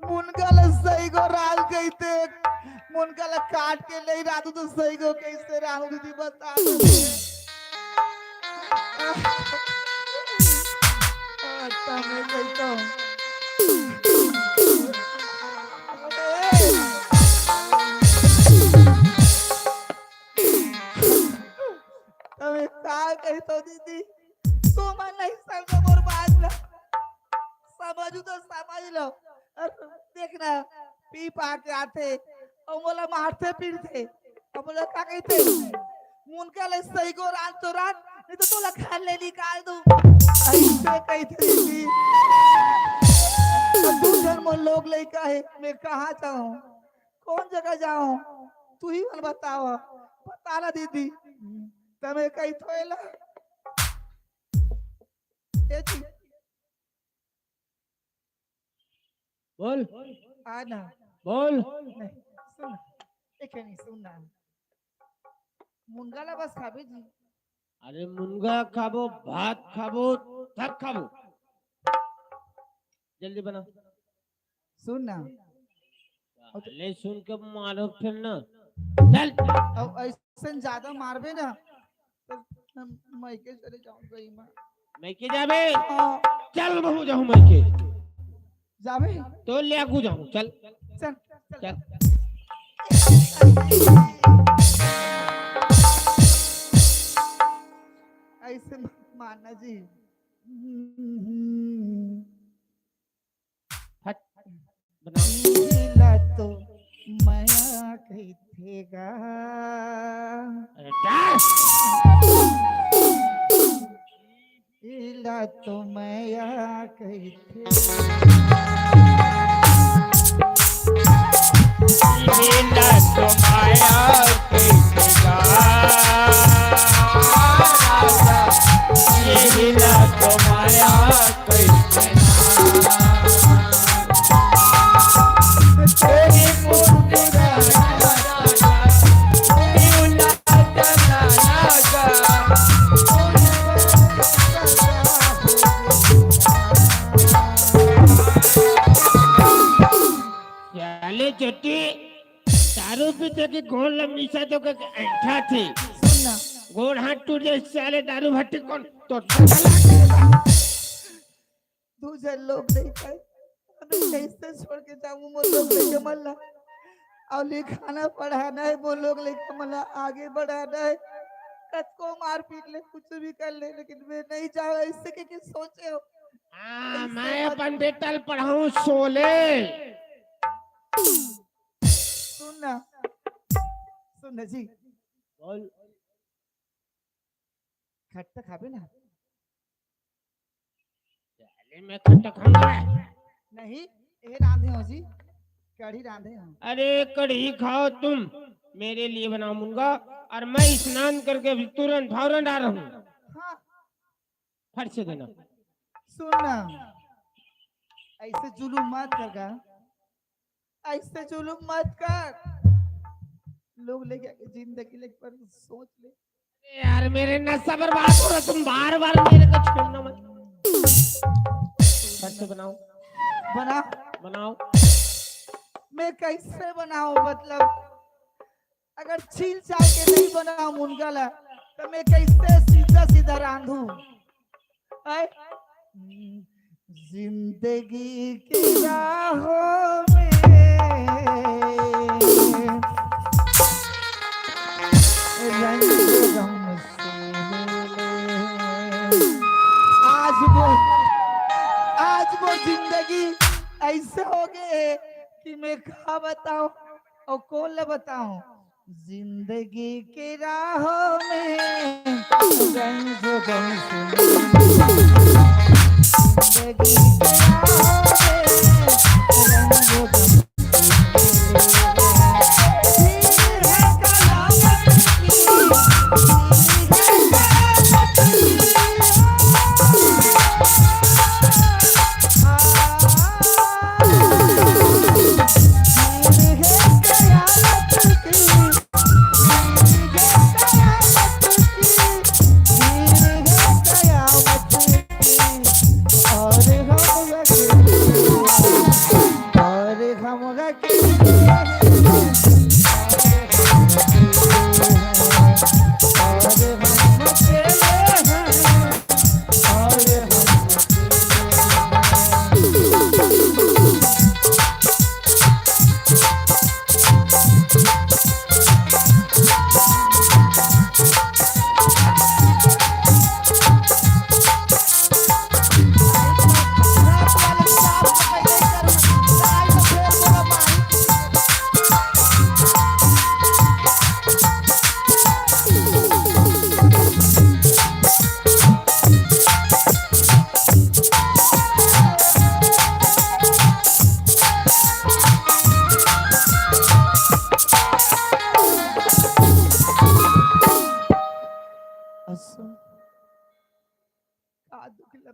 मुनका सही को राल कहते, मुनका काट के ले रातू तो सही को कैसे राहू दीदी बता दो। मैं कहता हूँ तमें का कहता हूँ दीदी, तो मन नहीं समझो मोर बात ना, समझू तो समझ लो। देखना पी पा के आते और मोला मारते पीटते और मोला का कहते मुनका ले सही को रात तो रात, नहीं तो तोला खान ले निकाल दूं, ऐसे कहते थी। दूसर मोर लोग लड़का है, मैं कहाँ जाऊँ, कौन जगह जाऊँ, तू ही मन बताओ, बता ना दीदी। तमें कही थोएला बोल आना बोल। नहीं सुन, एक नहीं सुनना, मुनगाला बस खाबे जी। अरे मुनगा खाबो, भात खाबो, सब खाबो, जल्दी बना। सुनना ले सुन के मारो फिर ना, चल। अब ऐसे ज्यादा मारबे ना तो मैं के चले जाऊंगा ई मां। मैं के जाबे, हाँ, चल बहु जाऊं मैं के, जाबे तो ले आगू जाऊं, चल चल चल। ऐसे मानना जी। हट बना। ला तो माया कहतेगा, अरे डाल। इला तो माया कहते, नीला तो माया कहेगा, ये नीला तो माया कहेगा। तेरी मुस्कुराहट क्यों ना चला लगा, चाले चट्टी दारू पीते की गोल लंबी सा तो का ऐठा थी, सुनना गोड़ हाथ टूट जाए साले दारू भट्टी कौन तो दूसरे लोग नहीं खाए, मैं कैसे छोड़ के जाऊँ, वो लोग लेके मल्ला और लिखाना पढ़ाना है, वो लोग लेके मल्ला आगे बढ़ाना है, कद को मार पीट ले कुछ भी कर ले, लेकिन मैं नहीं जाऊँ ऐसे के सोचे हो। मैं अपन बेटल पढ़ाऊं सोले। सुनना सुनना जी, बोल। खट्टा खाबे ना? चाले मैं खट्टा खाऊंगा नहीं, ये रांधे हो जी, कढ़ी रांधे हो। अरे कढ़ी खाओ तुम, मेरे लिए बनाओ मुनगा, और मैं स्नान करके अभी तुरंत फौरन आ रहा हूँ। हाँ फट से देना। सुनना, ऐसे जुलूम मत करगा, ऐसे जुलूम मत कर, लोग लेके जिंदगी लेके पर सोच ले। अरे यार मेरे नशा बर्बाद हो रहा, तुम बार बार मेरे को छेड़ना मत। फट से बनाओ बना बनाओ। मैं कैसे बनाऊं, मतलब अगर छील छाल के नहीं बनाऊं मुनगला तो मैं कैसे सीधा सीधा रांधूं? जिंदगी की राहों में रंग गम से आज वो जिंदगी ऐसे हो गए कि मैं क्या बताऊं और कौन ले बताऊं। जिंदगी की राहों में रंग गम से, जिंदगी की राहों में रंग गम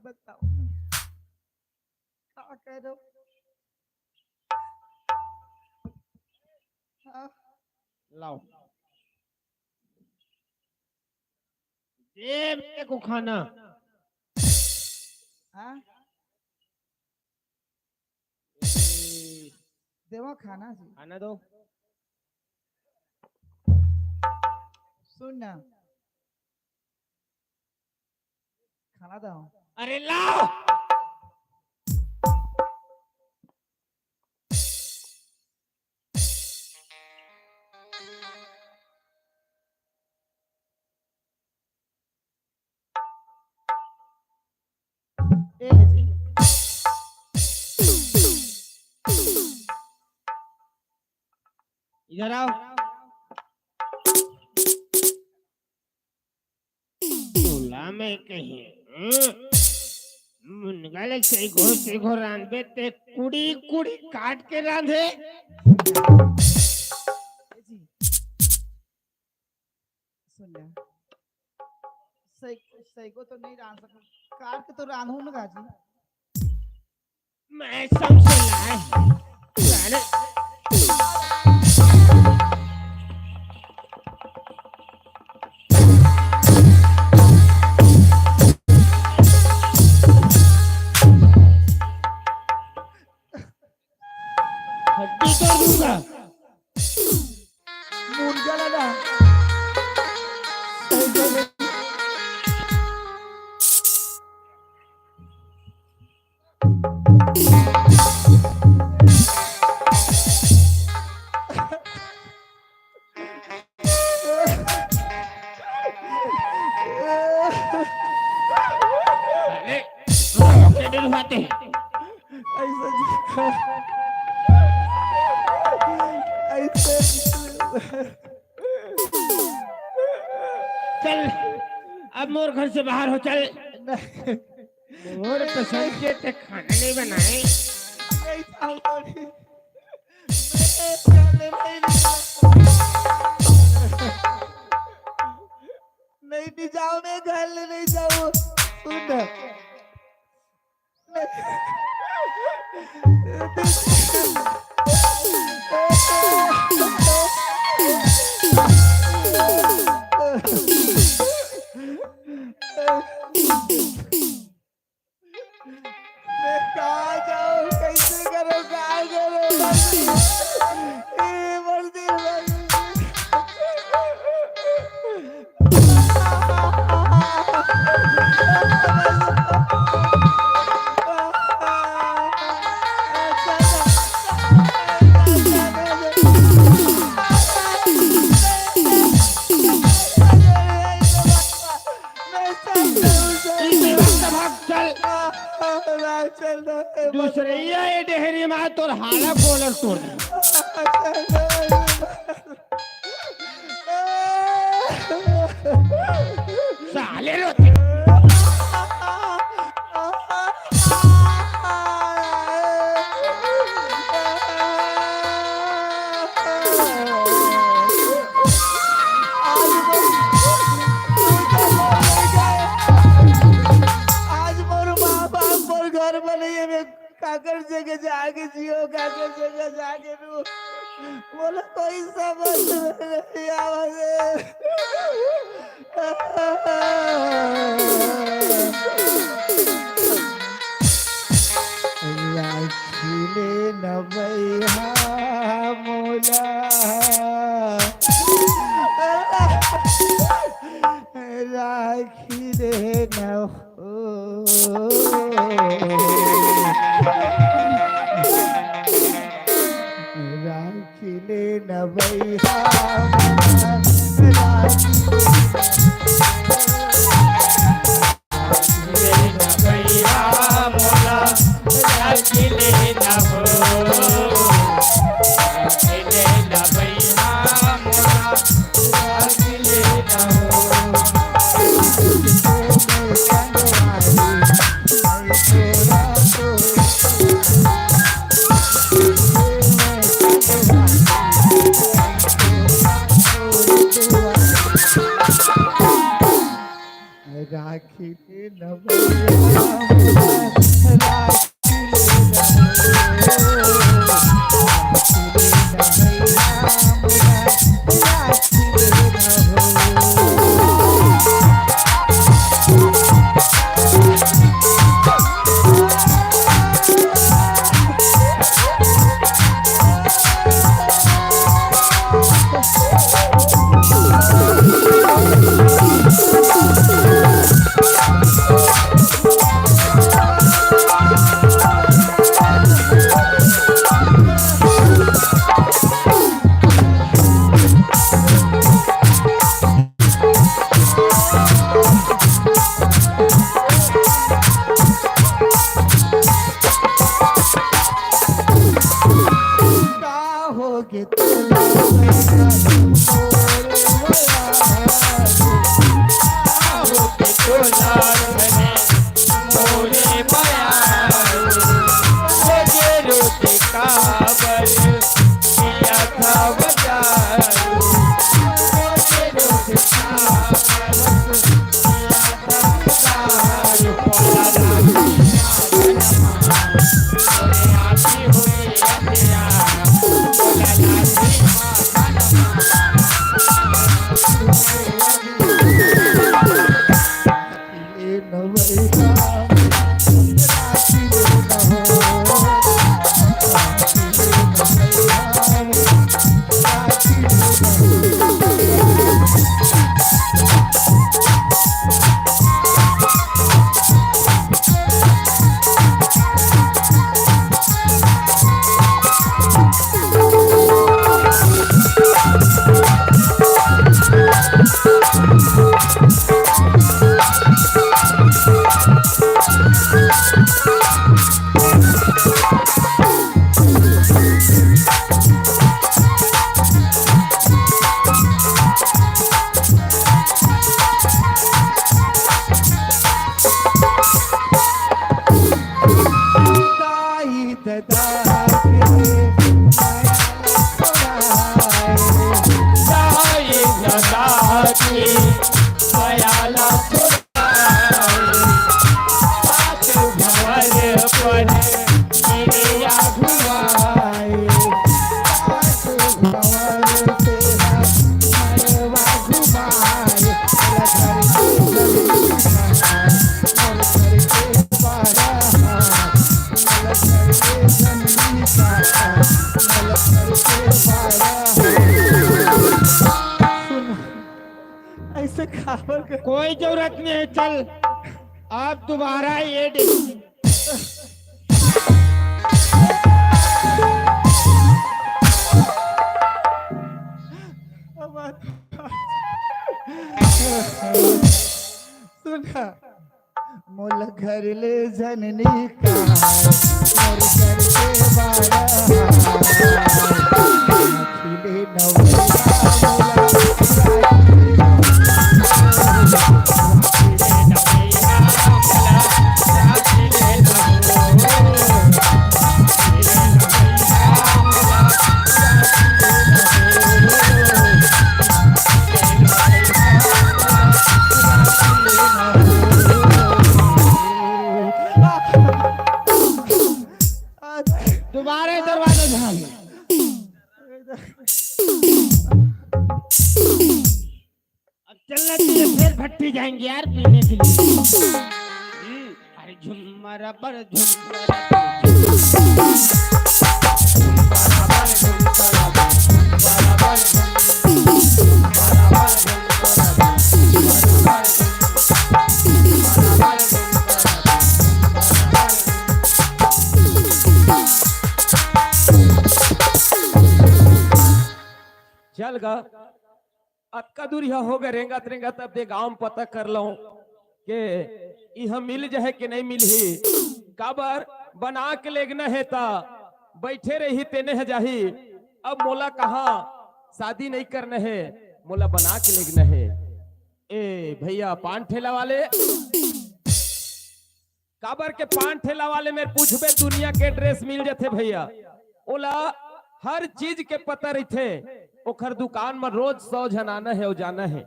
बताओ क्या करो। हाँ, लाओ दे मेरे को खाना। हाँ, देवा खाना जी। खाना दो। सुन ना, खाना दो। अरे लाओ। ए जी, इधर आओ। चूल्हा में कहीं मुनगल से घो रांधे ते कुड़ी कुड़ी काट के रांधे। ए जी, सुन ना, सही सही को तो नहीं रांध सकूं, काट के तो रांधूं ना गाजी। मैं समझ लाए। हड्डी तोड़ दूंगा। मुर्गा लगा। अरे रोके डरवाते। ऐसा ऐसे चल अब मोर घर से बाहर हो चल। मोर पसंद के ते खाना नहीं बनाए। नहीं चाहता नहीं। मैं नहीं जाओ, मैं घर ले नहीं जाऊँ। सुन ना। मैं कहाँ जाऊँ, कैसे करूँ, कहाँ करूँ? मर्दी चल दूसरे ये डेहरी में तोर हाला कॉलर तोड़ दे। साले रोते। आज मोर माँ बाप मोर घर बनाइए, मैं काकर जगह जाके जियो, काकर जगह जाके रू। बोला कोई समझ नहीं आवाज़। राखिले न भैया मोला, राखिले न हो। राखिले न भैया राखिले न भैया रे बयारू रोजे रोजे काबर किया था बजारू रोजे रोजे काबर किया था बजारू बोला रानी बोले आती हुई अंधिया बोला रानी ऐसे खबर के कोई जरूरत नहीं है, चल आप दोबारा ये सुना मोल घर ले जननी का मोर घर के बारा खिले दोबारा दरवाजा झाल अब चलना चाहिए, फिर भट्टी जाएंगे यार पीने के लिए। अरे झुमर पर चल गा अक्का दूरिया हो गए रेंगा त्रेंगा तब दे गांव में पता कर लो के यह मिल जाए कि नहीं मिल ही काबर बना के लेगना है ता बैठे रही तेने है जाही अब मोला कहा शादी नहीं करना है मोला बना के लेगना है। ए भैया पान ठेला वाले काबर के पान ठेला वाले में पूछबे दुनिया के ड्रेस मिल जाते भैया ओला हर चीज के पता रहते ओखर दुकान में रोज 100 जन आना है और जाना है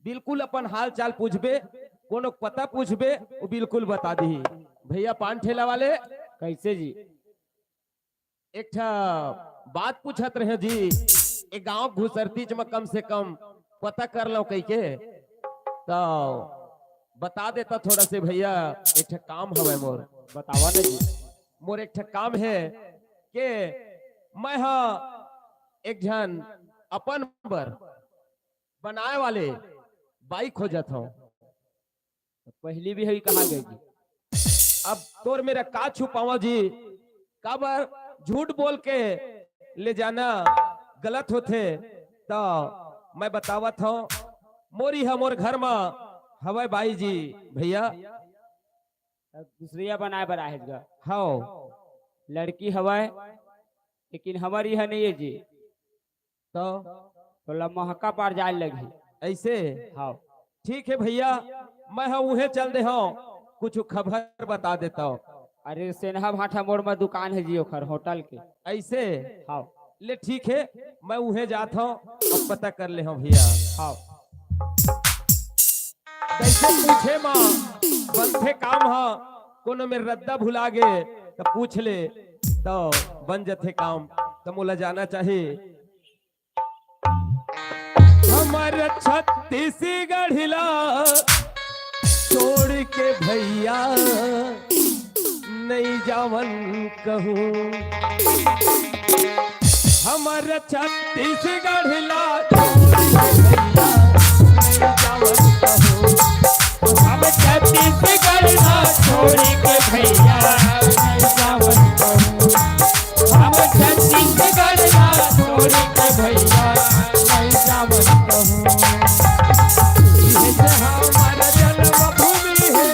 बिल्कुल अपन हाल चाल पूछबे कोनो पता पूछबे वो बिल्कुल बता दी। भैया पान ठेला वाले कैसे जी एक बात पूछत रहे जी एक गांव घुसरतीच में कम से कम पता कर लो कई के तो बता देता थोड़ा से भैया एक काम हवे मोर बतावा नहीं मोर एक काम है के मैं हाँ एक जन अपन बर बनाए वाले बाइक खोजत हूँ पहली भी है कहा गई अब तोर मेरा का छुपावा जी काबर झूठ बोल के ले जाना गलत होते तो मैं बतावत हूँ मोरी है मोर घर में हवे भाई जी भैया दूसरिया बनाए बनाए हाँ लड़की हवाए लेकिन हमारी है नहीं है जी तो थोड़ा महका पार जाए लगी ऐसे हाँ ठीक है भैया मैं हाँ उहे चल दे हूँ कुछ खबर बता देता हूँ। अरे सेन्हा भाठा मोड़ में दुकान है जी ओखर होटल के। ऐसे हाँ ले ठीक है, मैं उहे जाता हूँ अब पता कर ले हम भैया। हाँ कैसे पूछे माँ बनते काम हा कोनो में रद्दा भुला गे तो पूछ ले तो बन जथे काम। तो मोला जाना चाहिए हमारे छत्तीसगढ़ हिला छोड़ के भैया नहीं जावन कहूँ। हमारे छत्तीसगढ़ हिला छोड़ के भैया नहीं जावन कहूँ। हम छत्तीसगढ़ छोड़ के भैया नहीं जावन कहूँ। ये हमारा जन्मभूमि है।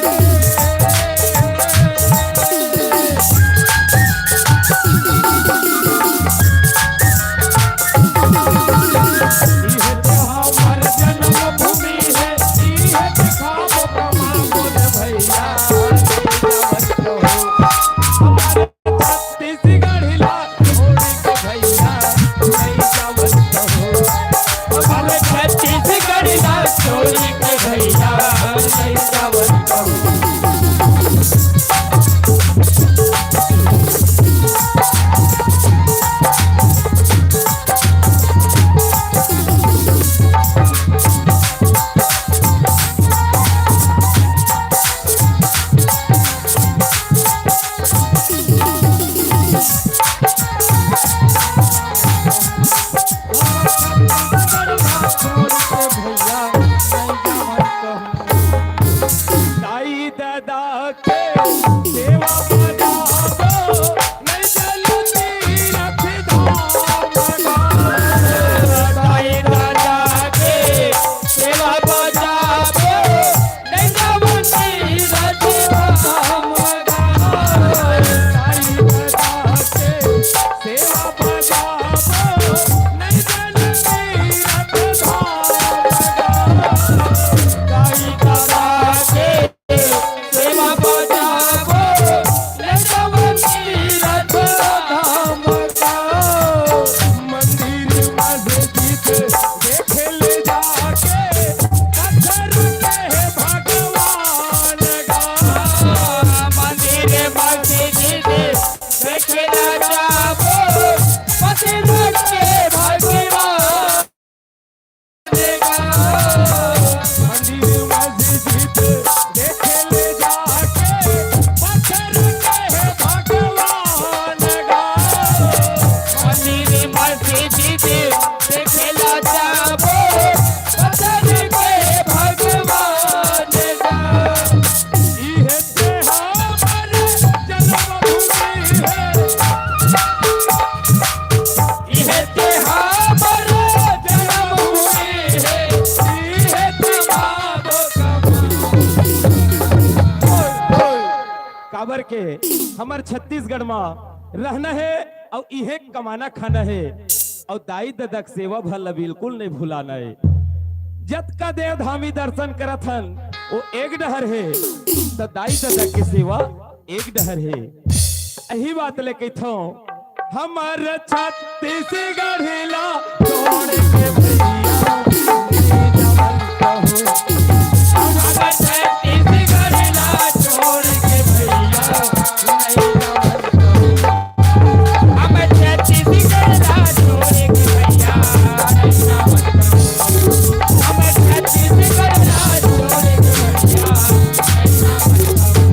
काबर के हमार छत्तीसगढ़ में रहना है और इहे कमाना खाना है और दाई ददक सेवा भला बिल्कुल नहीं भुलाना है। जत का देव धामी दर्शन करत हन वो एक डहर है तो दाई ददक की सेवा एक डहर है। यही बात लेके थो हमार छत्तीसगढ़ हिला छोड़ के भैया नहीं जावन कहूँ। हमार छत्तीसगढ़ हिला छोड़ के भैया नहीं जावन कहूँ। हम छत्तीसगढ़ छोड़ के भैया नहीं जावन कहूँ। हम छत्तीसगढ़ छोड़ के भैया नहीं जावन कहूँ।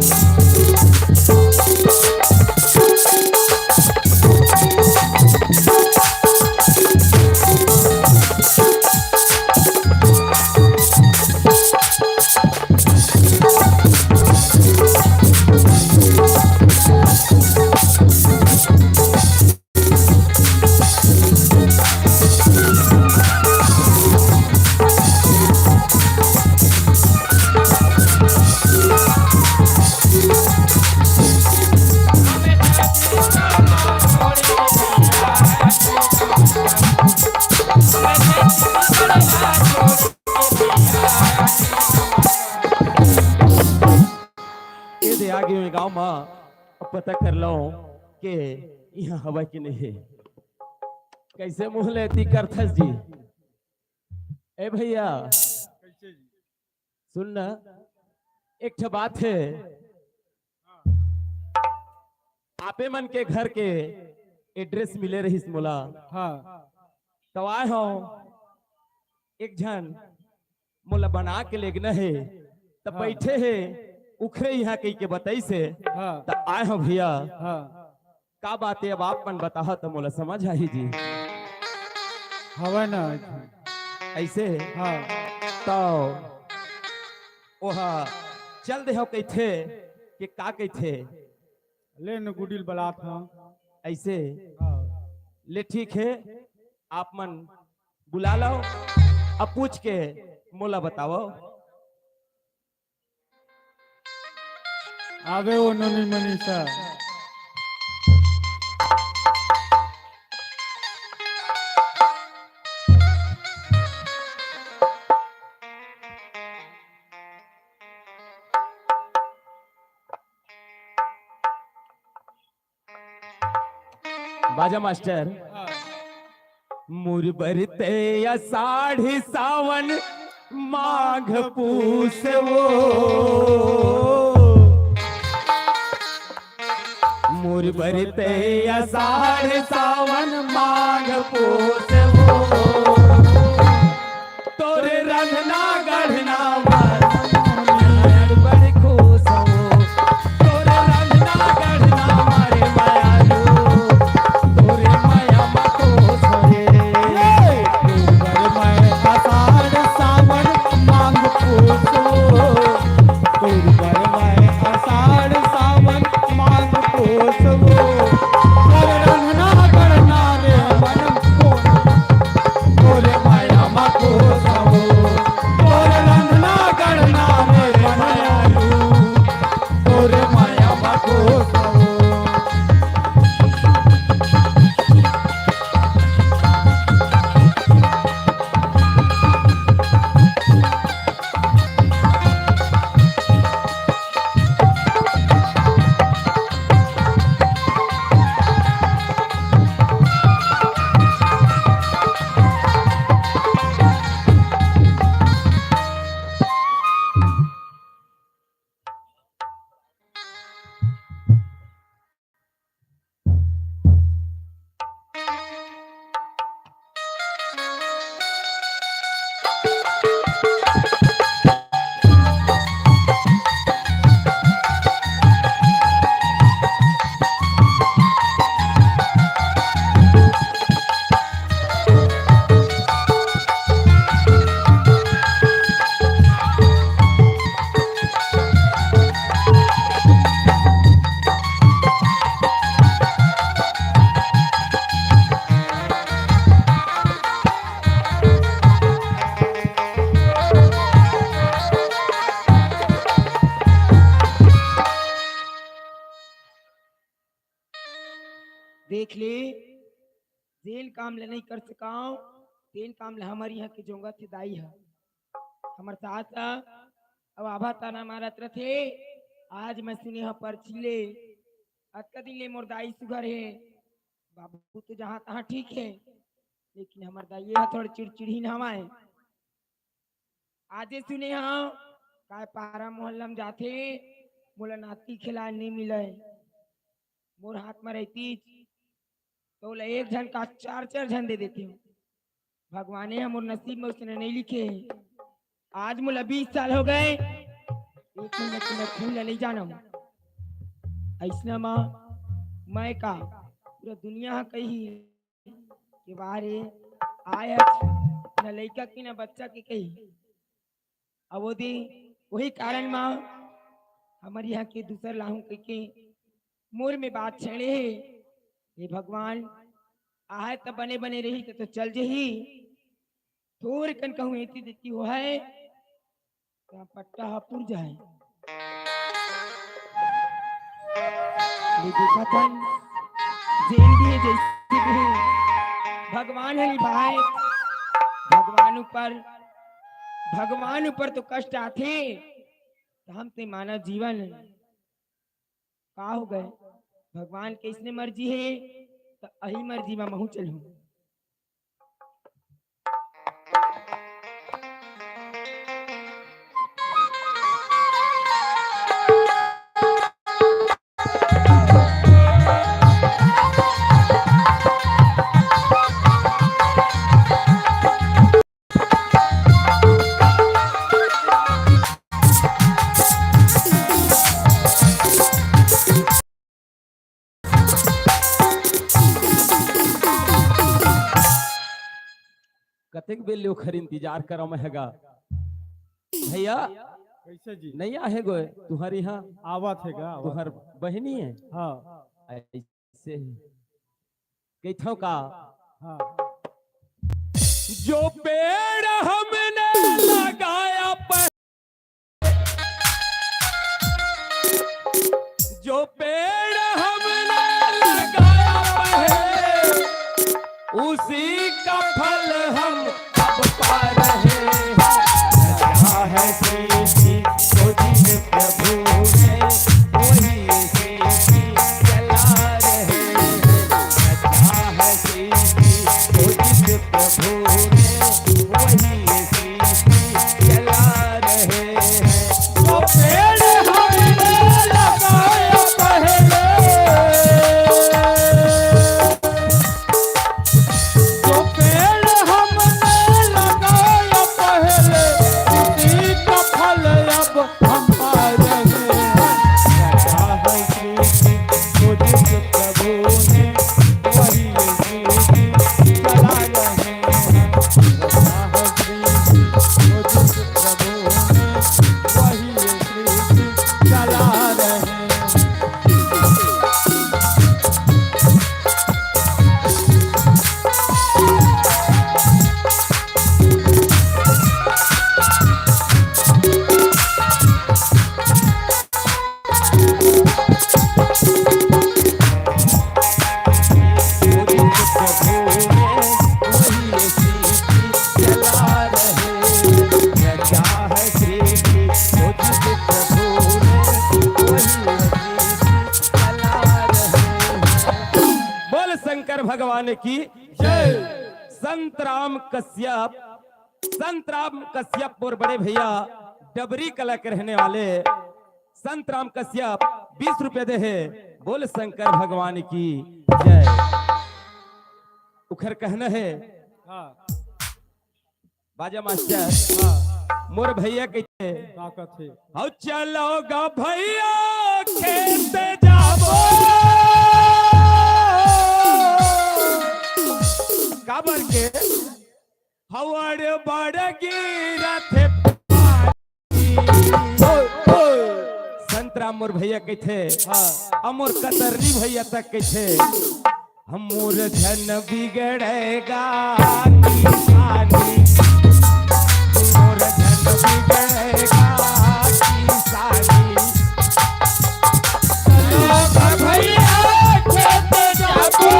माँ अब पता कर लो कि यहाँ हवा की नहीं है। कैसे मुंह लेती करथस जी। ए भैया सुन ना, एक ठे बात है। आपे मन के घर के एड्रेस मिले रही मोला, हाँ तो आए हो एक जन मोला बना के लेगना है, तब बैठे है उखरे यहाँ कही के बताई से हाँ तो आए हो भैया। हाँ का बात है अब आप मन बताओ तो मोला समझ आई जी। हवा ना ऐसे हाँ तो ओहा चल दे हो कहथे कि का कहथे ले न गुडिल बलात हाँ ऐसे हाँ ले ठीक है आप मन बुला लो, अब पूछ के मोला बताओ। आवे वो नोनी मनीषा बाजा मास्टर। मुरबरते या साढ़ी सावन माघ पूस वो, मुरबरते या साढ़ी सावन माघ पूस वो, तोरे रंगना गढ़ना बड़ खुश हो, तोरे रंगना गढ़ना मारे मायालू, तोरे माया मको सरे मैं आषाढ़ सावन मांग पूछो मैं आषाढ़ सावन मांग पूछो रंगना करना रे मन को तोरे माया मको सवो तोरे रंगना करना रे मन तोरे माया मको सवो देख ले जेन काम ले नहीं कर सकाओ तेन काम ले हमारी यहाँ के जोंगा थे दाई है हमार साथ अब आभा ताना मारत रथे। आज मैं सुने यहाँ पर छिले अतका दिन ले मोर दाई सुगर है बाबू तो जहाँ तहाँ ठीक है, लेकिन हमार दाई यहाँ थोड़ी चिड़चिड़ी न हमारे। आजे सुने यहाँ काय पारा मोहल्ला में जाते मोला नाती खिला नहीं मिले, मोर हाथ में रहती तो बोला एक जन का चार चार जन दे देती हूँ। भगवान हम और नसीब में उसने नहीं लिखे। आज मुझे 20 साल हो गए, एक मिनट में खून नहीं जाना ऐसा माँ मैं का पूरा दुनिया कही के बारे आया न लड़का की न बच्चा की कही अवधि वही कारण माँ हमारे यहाँ के दूसर लाहू के मोर में बात छेड़े है। हे भगवान आए तब बने बने रही तो चल जही थोड़ कन कहूँ ऐसी देती हो है तो पट्टा पुर जाए। ये देखा था जेल भी है जैसे भी है। भगवान हरी भाई भगवान ऊपर तो कष्ट आते तो हम ते मानव जीवन का हो गए भगवान के इसने मर्जी है तो अही मर्जी में महू चलूं। कतेक बेल लो खर इंतजार करो महगा भैया कैसे जी नहीं आहे गो तुम्हारे यहाँ आवत है गा तुम्हार बहनी है हाँ ऐसे कैथों का हाँ जो पेड़ हमने लगाया जो पेड़ हमने लगाया पहले उसी का फल हम अब पा रहे हैं। लगा है सृष्टि को जिस प्रभु ने वही सृष्टि चला रहे हैं। लगा है सृष्टि को जिस प्रभु ने वही सृष्टि चला रहे हैं। जो पेड़ हमने लगाया पहले जो पेड़ हमने लगाया पहले उसी का फल अब हम पा रहे हैं। लगा है सृष्टि को जिस प्रभु ने वही सृष्टि चला रहे हैं। लगा है सृष्टि को जिस प्रभु ने वही सृष्टि चला रहे हैं। बोल शंकर भगवान की जय। संत राम कश्यप और बड़े भैया डबरी कला के रहने वाले संत राम कश्यप 20 रुपए दे है। बोल शंकर भगवान की जय। उखर कहना है हाँ बाजा मास्टर मोर भैया कहते ताकत है हौ चलोगा भैया खेत जाबो काबर के हवड़ बड़ गिरत है संतराम मोर भैया कहते अमोर कतरनी भैया तक कहते हमोर धन बिगड़ेगा किसानी मोर धन बिगड़ेगा किसानी चलोगा भैया खेत जाबो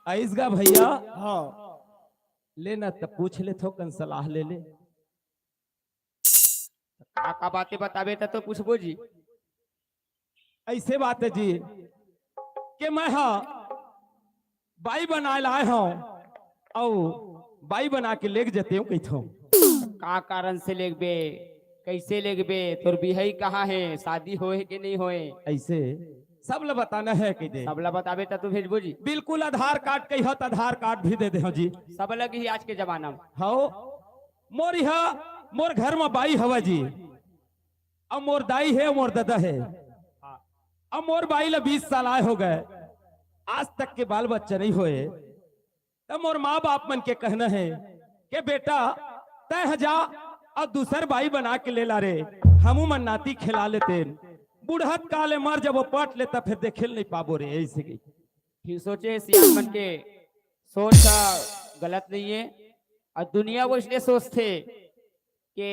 आइसगा भैया हाँ लेना तब पूछ ले थो कन सलाह ले ले का बातें बताबे तो पूछबो जी। ऐसे बात है जी कि मैं हाँ बाई बना लाए हूँ और बाई बना के लेके जाते हूँ कहते का कारण से लेगबे कैसे लेगबे तोर बिहई कहाँ है शादी होए कि नहीं होए ऐसे सब ल बताना है कि दे सबला बताबे तो भेजबो जी। बिल्कुल आधार कार्ड कही हो तो आधार कार्ड भी दे दे हो जी। सब लग ही आज के जमाना में हो मोर यहाँ मोर घर में बाई हवा जी, अब मोर दाई है, मोर दादा है। अब मोर बाई ला 20 साल आए हो गए, आज तक के बाल बच्चा नहीं होए। तब मोर माँ बाप मन के कहना है कि बेटा तय हजा और दूसर बाई बना के ले ला रे, हमू मन नाती खिला लेते। बुढ़त काले मर जब वो पट लेता फिर देखे नहीं पाबो रे, ऐसे गई। ठीक सोचे सियान बन के, सोच का गलत नहीं है। और दुनिया वो इसलिए सोचते कि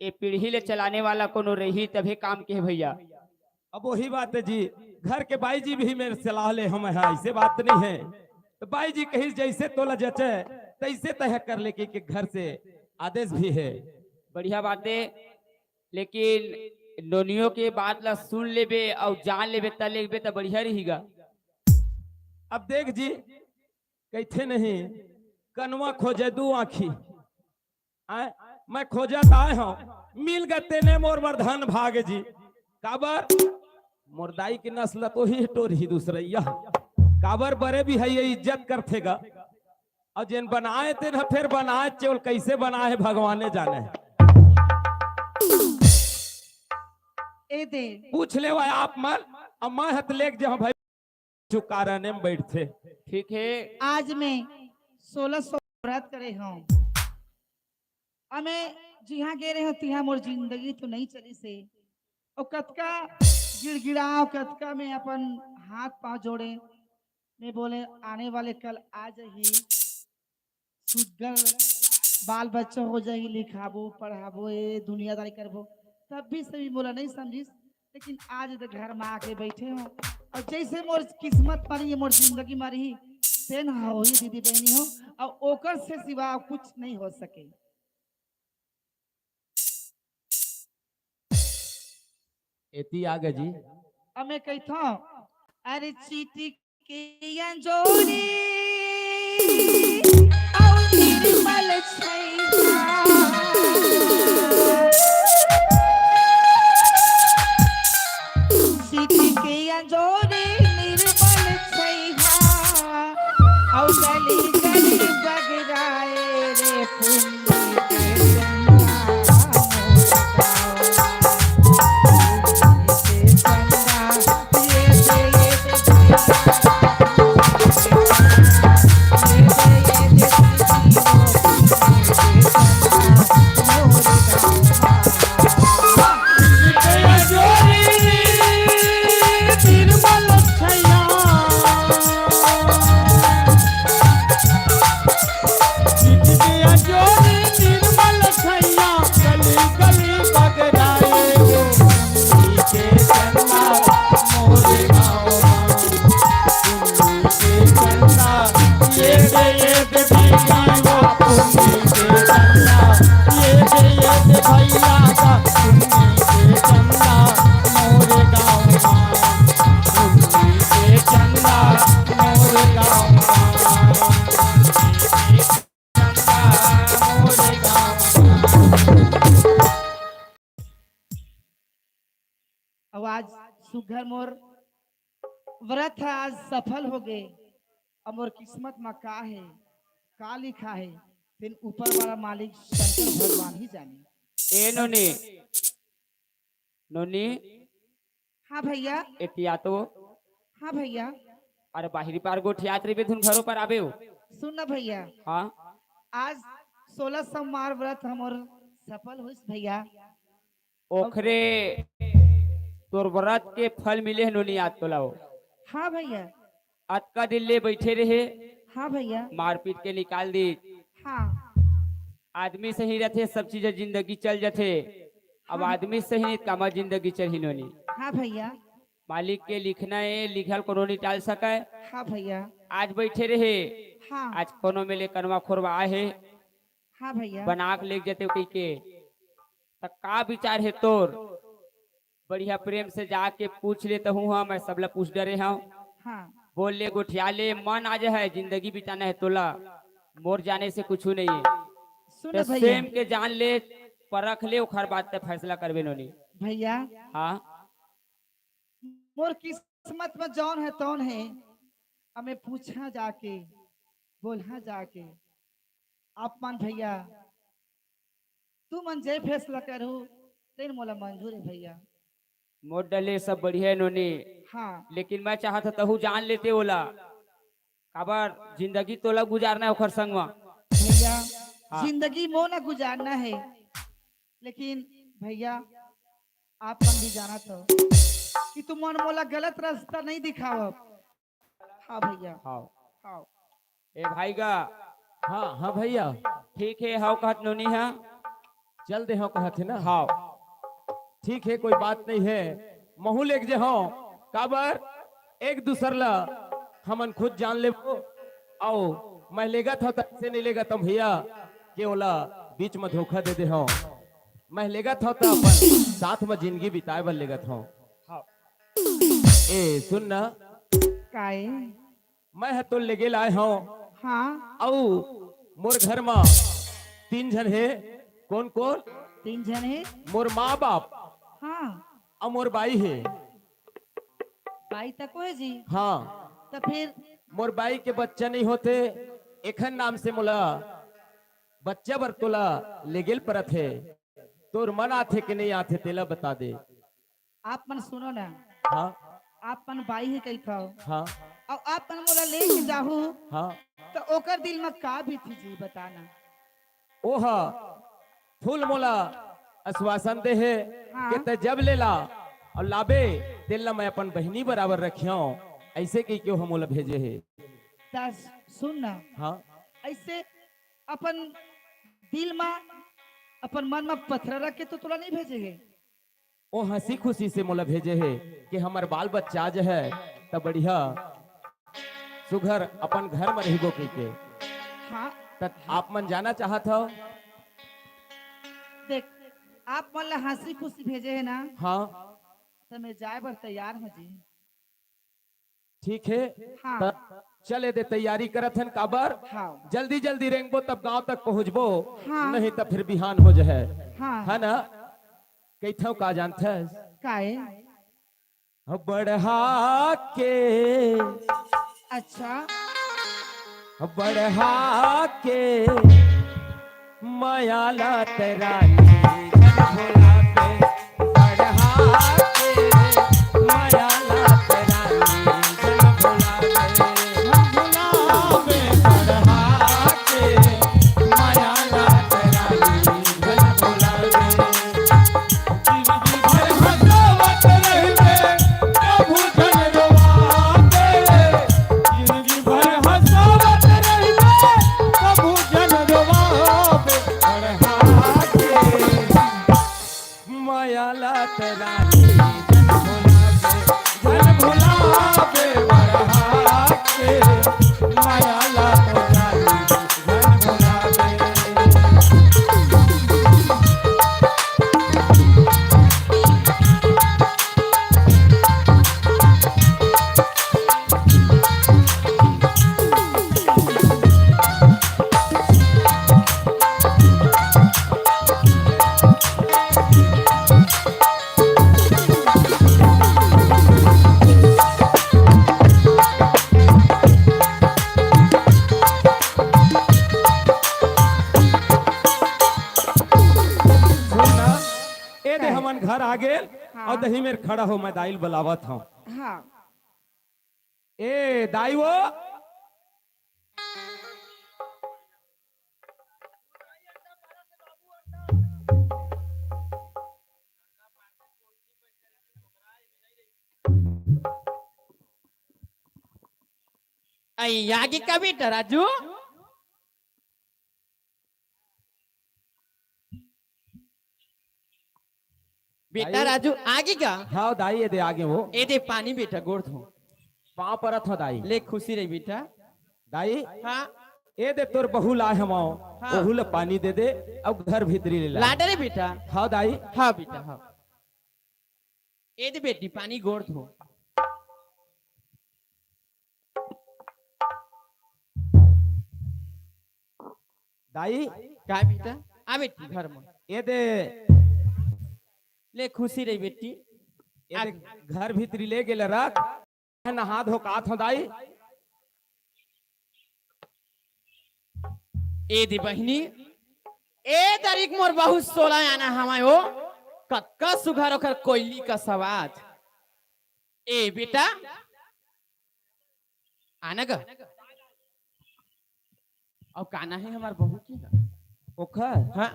ये पीढ़ी ले चलाने वाला कोनो रही तभी काम के है भैया। अब वही बात है जी, घर के बाई जी भी मेरे सलाह ले हम है, ऐसे बात नहीं है। तो बाई जी कही जैसे तोला जचे तैसे तय कर ले कि घर से आदेश भी है। बढ़िया बात है, लेकिन नोनियों के बात ला सुन लेबे और जान लेबे त लेबे तो बढ़िया रहेगा। अब देख जी, कहते नहीं कनवा खोजे दू आखी, मैं खोजत आए हूँ, मिल गए तेने मोर वर्धन भाग जी। काबर मुर्दाई की नस्ल तो ही टोर ही दूसरैया, काबर बड़े भी है ये इज्जत करतेगा। और जिन बनाए थे ना फिर बनाए चोल कैसे बनाए भगवाने जाने। ए दे पूछ ले वाय आप मन, अम्मा हत लेक जहाँ भाई चुकाराने में बैठते। ठीक है, आज मैं 1600 व्रत करे हूँ। हमें जिहाँ गे रहे हो तिहाँ मोर जिंदगी तो नहीं चली से, और कतका गिड़गिड़ाओ, कतका में अपन हाथ पांव जोड़े। मैं बोले आने वाले कल आ जाही, सुधर बाल बच्चा हो जाएगी, लिखाबो पढ़ाबो ये दुनियादारी करबो, तब भी सभी बोला नहीं समझिस। लेकिन आज तो घर में आके बैठे हो, और जैसे मोर किस्मत मारी है, मोर जिंदगी मारी से न हो ही दीदी बहनी हो, और ओकर से सिवा कुछ नहीं हो सके। एती आगे जी, अब मैं कहता हूँ, अरे चीटी के अंजोरी और निर्मल छैया, चीटी के अंजोरी निर्मल छैया, और गली गली बगराए रे पुण्य के आज सुघर मोर व्रत है, आज सफल हो गए। अब मोर किस्मत में का है, का लिखा है, फिर ऊपर वाला मालिक शंकर भगवान ही जाने। ए नोनी, नोनी हाँ भैया। एतिया तो हाँ भैया। अरे बाहरी पार गोठियात रे तुम घरों पर आबे हो। सुन ना भैया, हाँ, आज 16 सोमवार व्रत हमर सफल हुई भैया। ओखरे तोर व्रत के फल मिले है नोनी आज तो लाओ। हाँ भैया। आज का दिन ले बैठे रहे, हाँ भैया। मारपीट के निकाल दी। हाँ आदमी सही रहते सब चीज जिंदगी चल जाते। अब आदमी सही नहीं कामा जिंदगी चल नोनी। हाँ भैया। मालिक के लिखना है, लिखल कोनो नहीं टाल सके। हाँ भैया। आज बैठे रहे, हाँ आज कोनो में ले कनवा खोरवा आए है, हाँ भैया। बना के ले जाते कही के तक का विचार है तोर। बढ़िया प्रेम से जाके पूछ लेता हूँ, हाँ मैं सबला पूछ डरे हूँ। हाँ बोल ले गोठिया ले, मन आज है जिंदगी बिताना है तोला, मोर जाने से कुछ नहीं है। सुन तो भैया। सेम के जान ले, परख ले, उखर बात पे फैसला करबे नोनी। भैया हाँ, मोर किस्मत में जौन है तौन है। हमें पूछा जाके, बोलहा जाके, अपमान भैया तू मन जे फैसला करू तेन मोला मंजूर है भैया। मोर डले सब बढ़िया है नोनी, हाँ लेकिन मैं चाहत तहु जान लेते ओला काबर जिंदगी तोला गुजारना है ओखर संग में। भैया, हाँ। जिंदगी मो ना गुजारना है, लेकिन भैया आप मन भी जाना तो कि तुम मन मोला गलत रास्ता नहीं दिखाओ। हाँ भैया। हाँ हाँ ए भाई का हाँ हाँ भैया, ठीक है हाउ कहत नोनी है। चल दे हो कहत है ना। हाँ ठीक है, कोई बात नहीं है। महू लेक जे हो काबर एक दूसर ला हमन खुद जान ले आओ। मैं लेगत हो से नहीं लेगत हम भैया के ओला बीच में धोखा दे दे हो। मैं लेगत हो तो अपन साथ में जिंदगी बिताए बर लेगत हो। हाँ ए सुन ना, काहे? मैं है तो लेगे लाए हो हाँ औ मोर घर में 3 जन है। कौन कौन? 3 जन है। मोर माँ बाप हाँ और मोर बाई है। भाई तक है जी। हाँ, तो फिर मोर बाई के बच्चा नहीं होते एखन नाम से मोला बच्चा बर तोला लेगेल परत है। तोर मन आथे कि नहीं आथे तेला बता दे। आप मन सुनो ना, हाँ आप मन बाई है कही खाओ हाँ और आप मन मोला लेके जाहू हाँ। तो ओकर दिल में का भी थी जी बताना। ओहा फूल मोला आश्वासन दे है हाँ। कि ते जब ले ला और लाबे तेला मैं अपन बहनी बराबर रखियो। ऐसे की क्यों हम मोला भेजे है। दस सुन ना, हाँ ऐसे अपन दिल में अपन मन में पत्थर रख के तो तुला नहीं भेजेंगे। ओ हंसी खुशी से मोला भेजे है कि हमार बाल बच्चा जो है तब बढ़िया सुघर अपन घर में रहिबो के। हाँ तब आप मन जाना चाहत हो? देख, आप मन ला हंसी खुशी भेजे है ना, हाँ तो मैं जाए बर तैयार हूँ जी। ठीक है। हाँ। तब चले दे तैयारी करत हन काबर हाँ जल्दी जल्दी रेंगबो तब गांव तक पहुंचबो। हाँ। नहीं तब फिर बिहान हो जाए हाँ है ना। कैथो का जानते काहे? बढ़ा के अच्छा बढ़ा के माया ला तेरानी भोला पे बढ़ा के माया ला तेरानी भोला पे बढ़ा के माया ला तेरानी भोला माया ला तेरानी जन भोला पे बढ़ा के माया ला तेरानी जन भोला पे। ए दे हमन घर आ गेल और दही में खड़ा हो मैं दाइल बुलावत हूँ। हाँ ए दाई वो आगे का बेटा राजू, बेटा राजू आगे का। हाँ दाई ये दे आगे वो ए दे पानी बेटा गोड़ धो। पाँव परत हो दाई। ले खुशी रही बेटा। दाई हाँ ए दे तोर बहू लाए हम हाँ। ओहू ले पानी दे दे अब घर भीतरी ले ला। लाडा रे बेटा। हाँ दाई। हाँ बेटा हाँ। ए दे बेटी पानी गोड़ धो। दाई का बेटा आ बेटी घर में ये दे ले खुशी रही बेटी। ये दे घर भीतरी ले गेले रख नहा धो कात हो दाई। ए दे बहनी ए तारीख मोर बहुत सोलह आना हमाय हो कतका सुघर ओकर कोयली का सवाद ए बेटा आना ग अब काना है हमार बहू की ओखर हाँ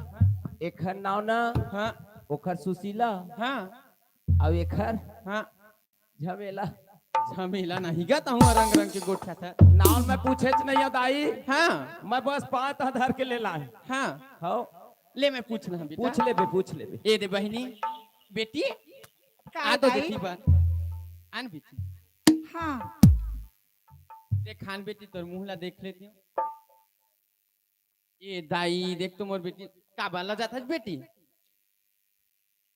एखर नाव ना हाँ ओखर सुशीला हाँ और एखर हाँ झमेला। झमेला नहीं गा तो हुआ रंग रंग के गोठा था नाव में पूछे नहीं दाई, हाँ मैं बस 5,000 के ले लाए। हाँ हाँ ले मैं पूछ रहा बेटा पूछ ले बे। ए दे बहनी बेटी आ तो बेटी बात आन बेटी हाँ देख खान बेटी तोर मुंह ला देख लेती हूँ ये दाई देख तो मोर बेटी का बाला जाता है बेटी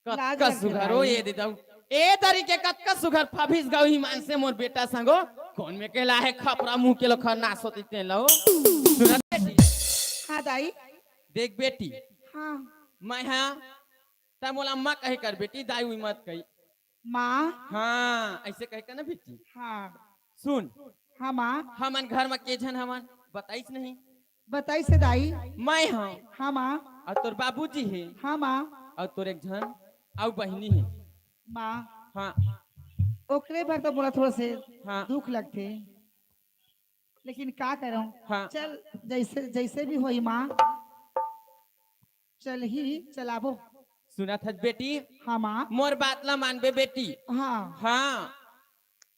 लाज कतका लगते सुघर हो दाई। ये दे दाऊ ए तरीके कतका सुघर फफिस गाऊ ही मान से मोर बेटा संगो कौन में केला है खपरा मुंह के लो खन्ना सोती ते लो सुना बेटी हाँ दाई देख बेटी हाँ मैं हाँ ता मोला अम्मा कहे कर बेटी दाई हुई मत कही माँ हाँ ऐसे कहे कर ना बेटी हाँ सुन हाँ माँ हमन घर में के जन हमन बताइस नहीं बताई से दाई मैं हाँ हाँ माँ और तोर बाबूजी है हाँ माँ और तोर एक जन और बहनी है माँ हाँ ओकरे भर तो बोला थोड़ा से हाँ दुख लगते लेकिन का करूं हाँ चल जैसे जैसे भी होई माँ चल ही चलाबो सुना था बेटी हाँ माँ मोर बात ला मानबे बेटी हाँ हाँ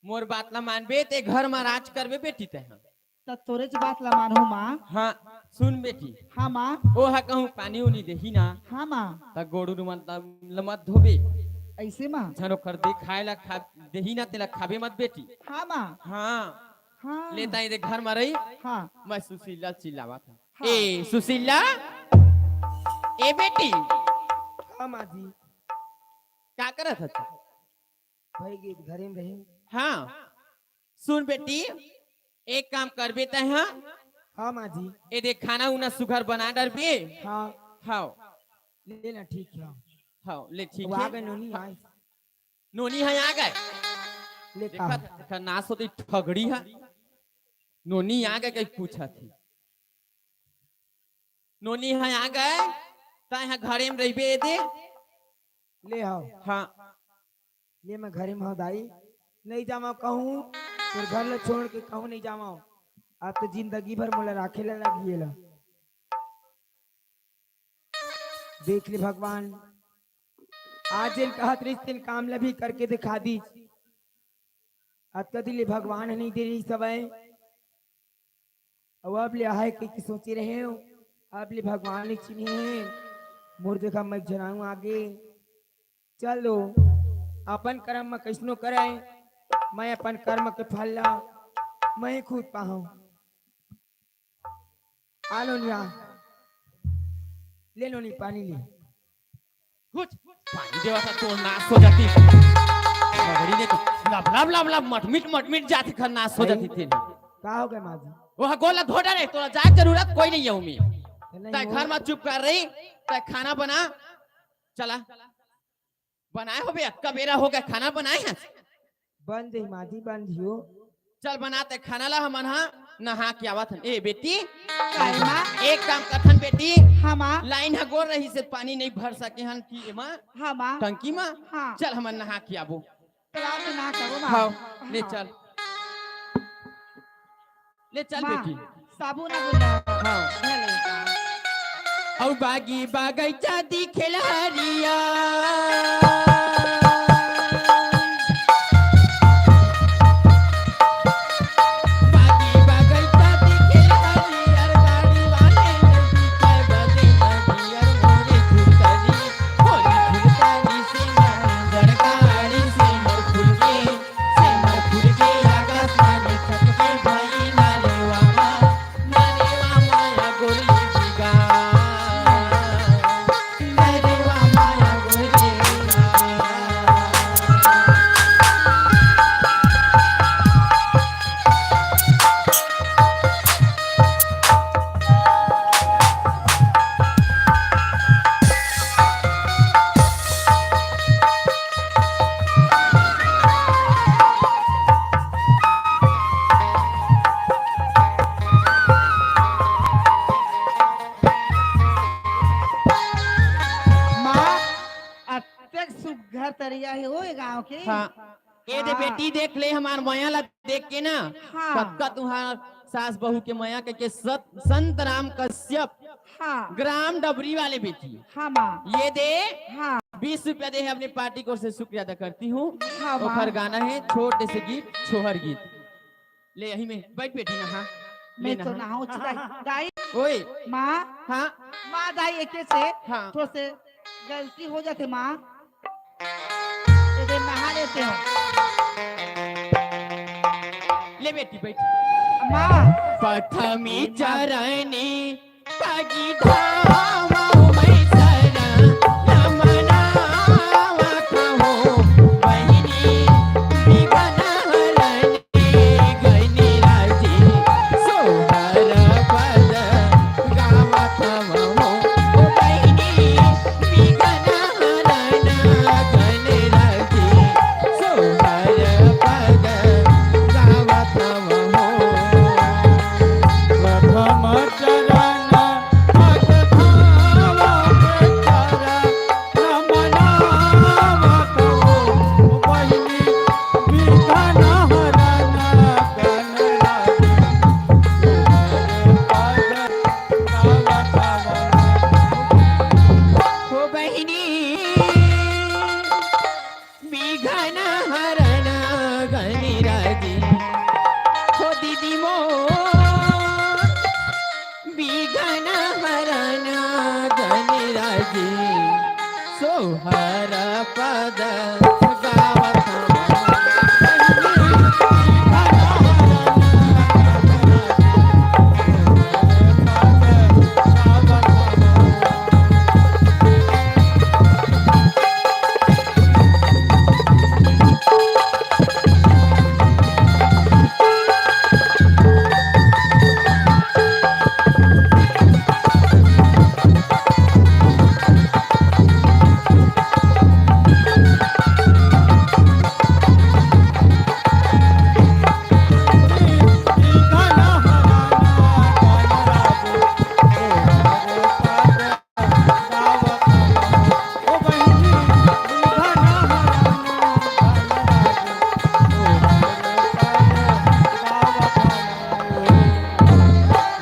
मोर बात ला मानबे ते घर में राज करबे बेटी ते हाँ तब तोरे ज बात ला मानू माँ हाँ सुन बेटी हाँ माँ ओ हा कहूँ पानी उनी देही ना हाँ माँ त गोड़ू मत धोबे ऐसे माँ झनो कर दे खाए ला खा देही ना तेला खाबे मत बेटी हाँ माँ हाँ हाँ लेता ही दे घर में रही हाँ मैं सुशीला चिल्लावा था हाँ। ए सुशीला ए बेटी हाँ माँ जी क्या करत था भाई गीत घरे में रहे हाँ सुन बेटी एक काम कर बेटा हाँ हाँ माँ जी ए देख खाना उना सुघर बना डर बे हाँ हाँ लेना ठीक है हाँ ले ठीक वो आ है गए नोनी आए नोनी है आ गए लेखा देखा देखा नास होती ठगड़ी है नोनी आ गए कहीं पूछा थी नोनी है आ गए ता यहाँ घरे में रही दे ले आओ हाँ ले मैं घरे में हूँ दाई नहीं जामा कहूँ फिर घर ले छोड़ के कहूँ नहीं जामा आप तो जिंदगी भर मोला राखे ला लगी ला देख ले भगवान आज जिन कहा दिन काम ला भी करके दिखा दी आज कदी ले भगवान नहीं दे रही सवय अब ले आए कि सोचे रहे हो अब ले भगवान ने चिन्हे मोर देखा मैं जनाऊं आगे चलो अपन कर्म में कैसनो करे मैं अपन कर्म के फल ला मैं खुद पाऊं आलो निया ले लो नी पानी ले कुछ पानी देवा था तो नाश हो जाती ठगड़ी ने तो लब लब लब लब मटमिट जाती खर नाश हो जाती थी का हो गए माँ जी वो गोला धोड़ा नहीं तोरा जाग जरूरत कोई नहीं है उमी नहीं तय हो- घर में चुप कर रही तय खाना बना चला बनाए हो बे कब बेरा हो गया खाना बनाए हैं बंद है माँ जी बंद हो चल बनाते खाना ला हमन हा नहा के आवत हन ए बेटी काय माँ एक काम कथन बेटी हाँ माँ लाइन हा गोर रही से पानी नहीं भर सके हन की मां हाँ माँ टंकी मां हाँ चल हमन नहा के आबो तलाक ना करो माँ हाँ ले हाँ। चल ले चल माँ, बेटी साबुन ना बोला हाँ चले औ बागी बागैचा दिखेला हरिया बागी बागैचा दिखेला हरिया गाड़ी वाले नदी के बदे नदिया मोरे फुलकरी होली फुलकरी से मंजर गाड़ी से मोर फुल के आकाश में छत पे भाई नाले वामा या गोरी बिगा नाले वामा या गोरी बिगा घर तरिया है वो गांव के। हाँ ये दे हाँ। बेटी देख ले हमार माया ला देख के ना हाँ। पक्का तुम्हार सास बहू के माया के संत राम कश्यप हाँ ग्राम डबरी वाले बेटी हाँ माँ ये दे हाँ 20 रुपया दे है अपने पार्टी को से शुक्रिया अदा करती हूँ। हाँ, माँ। ओखर गाना है छोटे से गीत छोहर गीत ले यही में बैठ बेटी ना हाँ मैं ले तो ना नहाऊं दाई ओए माँ हाँ माँ दाई एके से हाँ। थोड़ा से गलती हो जाते माँ इधर नहा लेते हो ले बेटी बैठ माँ प्रथमी चरणी पगी धामा मैं सरा नमनावा कहो बहिनी विघ्न हरणी गइनी राजी सोहर पद गावत हो बहिनी विघ्न हरण गइनी राजी सोहर पद गावत हो प्रथम चरण भग भावा बेचारा रमनावा कहो बहिनी विघ्न हरण गणराजी हो बहिनी विघ्न हरण गणराजी हो दीदी मो विघ्न हरण गणराजी सोहर पद गावत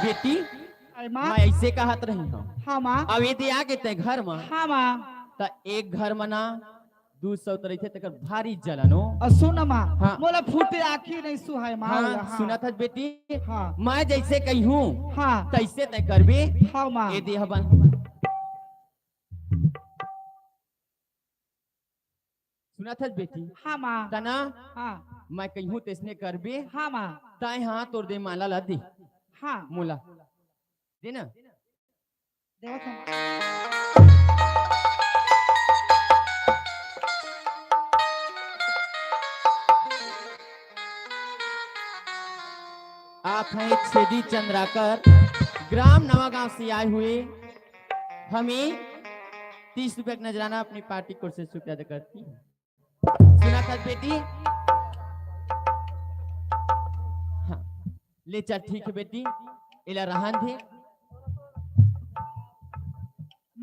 बेटी अरे माँ मैं ऐसे कहत रही हूँ हाँ माँ अब यदि आगे ते घर में हाँ माँ त एक घर में ना 200 तरह थे तकर भारी जलनो और सुन माँ हाँ। मोला फूटे आखी नहीं सुहाय माँ हाँ, बोला, हाँ। सुना था बेटी हाँ मैं जैसे कही हूँ हाँ तैसे तय करबे हाँ माँ ये देह बन सुना था बेटी हाँ माँ तना हाँ मैं कही हूँ तैसने करबे हाँ माँ ताए हाँ तोड़ दे माला ला दे हाँ मूला दे ना देखो तुम आप हैं छेदी चंद्राकर ग्राम नवागांव से आए हुए हमें 30 रुपए का नजराना अपनी पार्टी को से शुक्रिया अदा करती हूँ। सुना था बेटी हाँ ले चल ठीक है बेटी इला रहन दे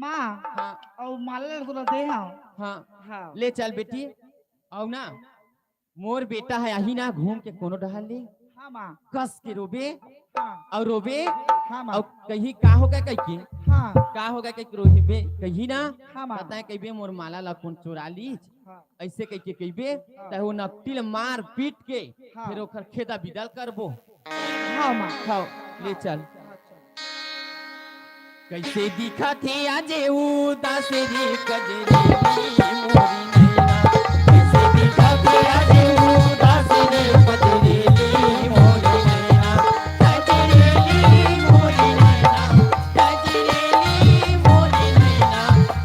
माँ हाँ और माला तो दे हाँ हाँ हाँ ले चल बेटी और ना मोर बेटा है यही ना घूम के कोनो डहल ले हाँ माँ कस के रोबे हाँ और रोबे हाँ माँ और कहीं का होगा कहीं हाँ का होगा कहीं रोहिबे कहीं ना हाँ माँ पता है कहीं मोर माला ला कौन चुरा ली हाँ ऐसे कह के कहिबे त वो नकटिल मार पीट के हाँ। फिर ओकर खेता बिदल करबो हाँ माँ खाओ ले चल कैसे दिखा थे आज उदास रे कजरी मोरी नैना कैसे दिखा थे आज उदास रे कजरी मोरी नैना कजरी मोरी नैना कजरी मोरी नैना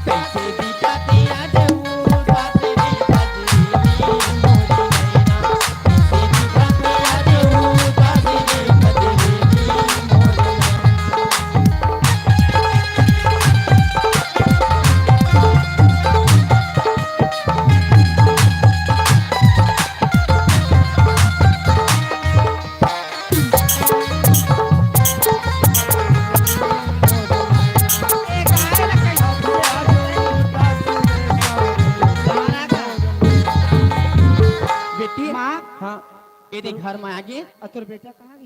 कैसे दिखा थे आज उदास रे कजरी मोरी नैना कैसे दिखा थे आज उदास रे कजरी मोरी नैना ते घर में आगे और तोर बेटा कहाँ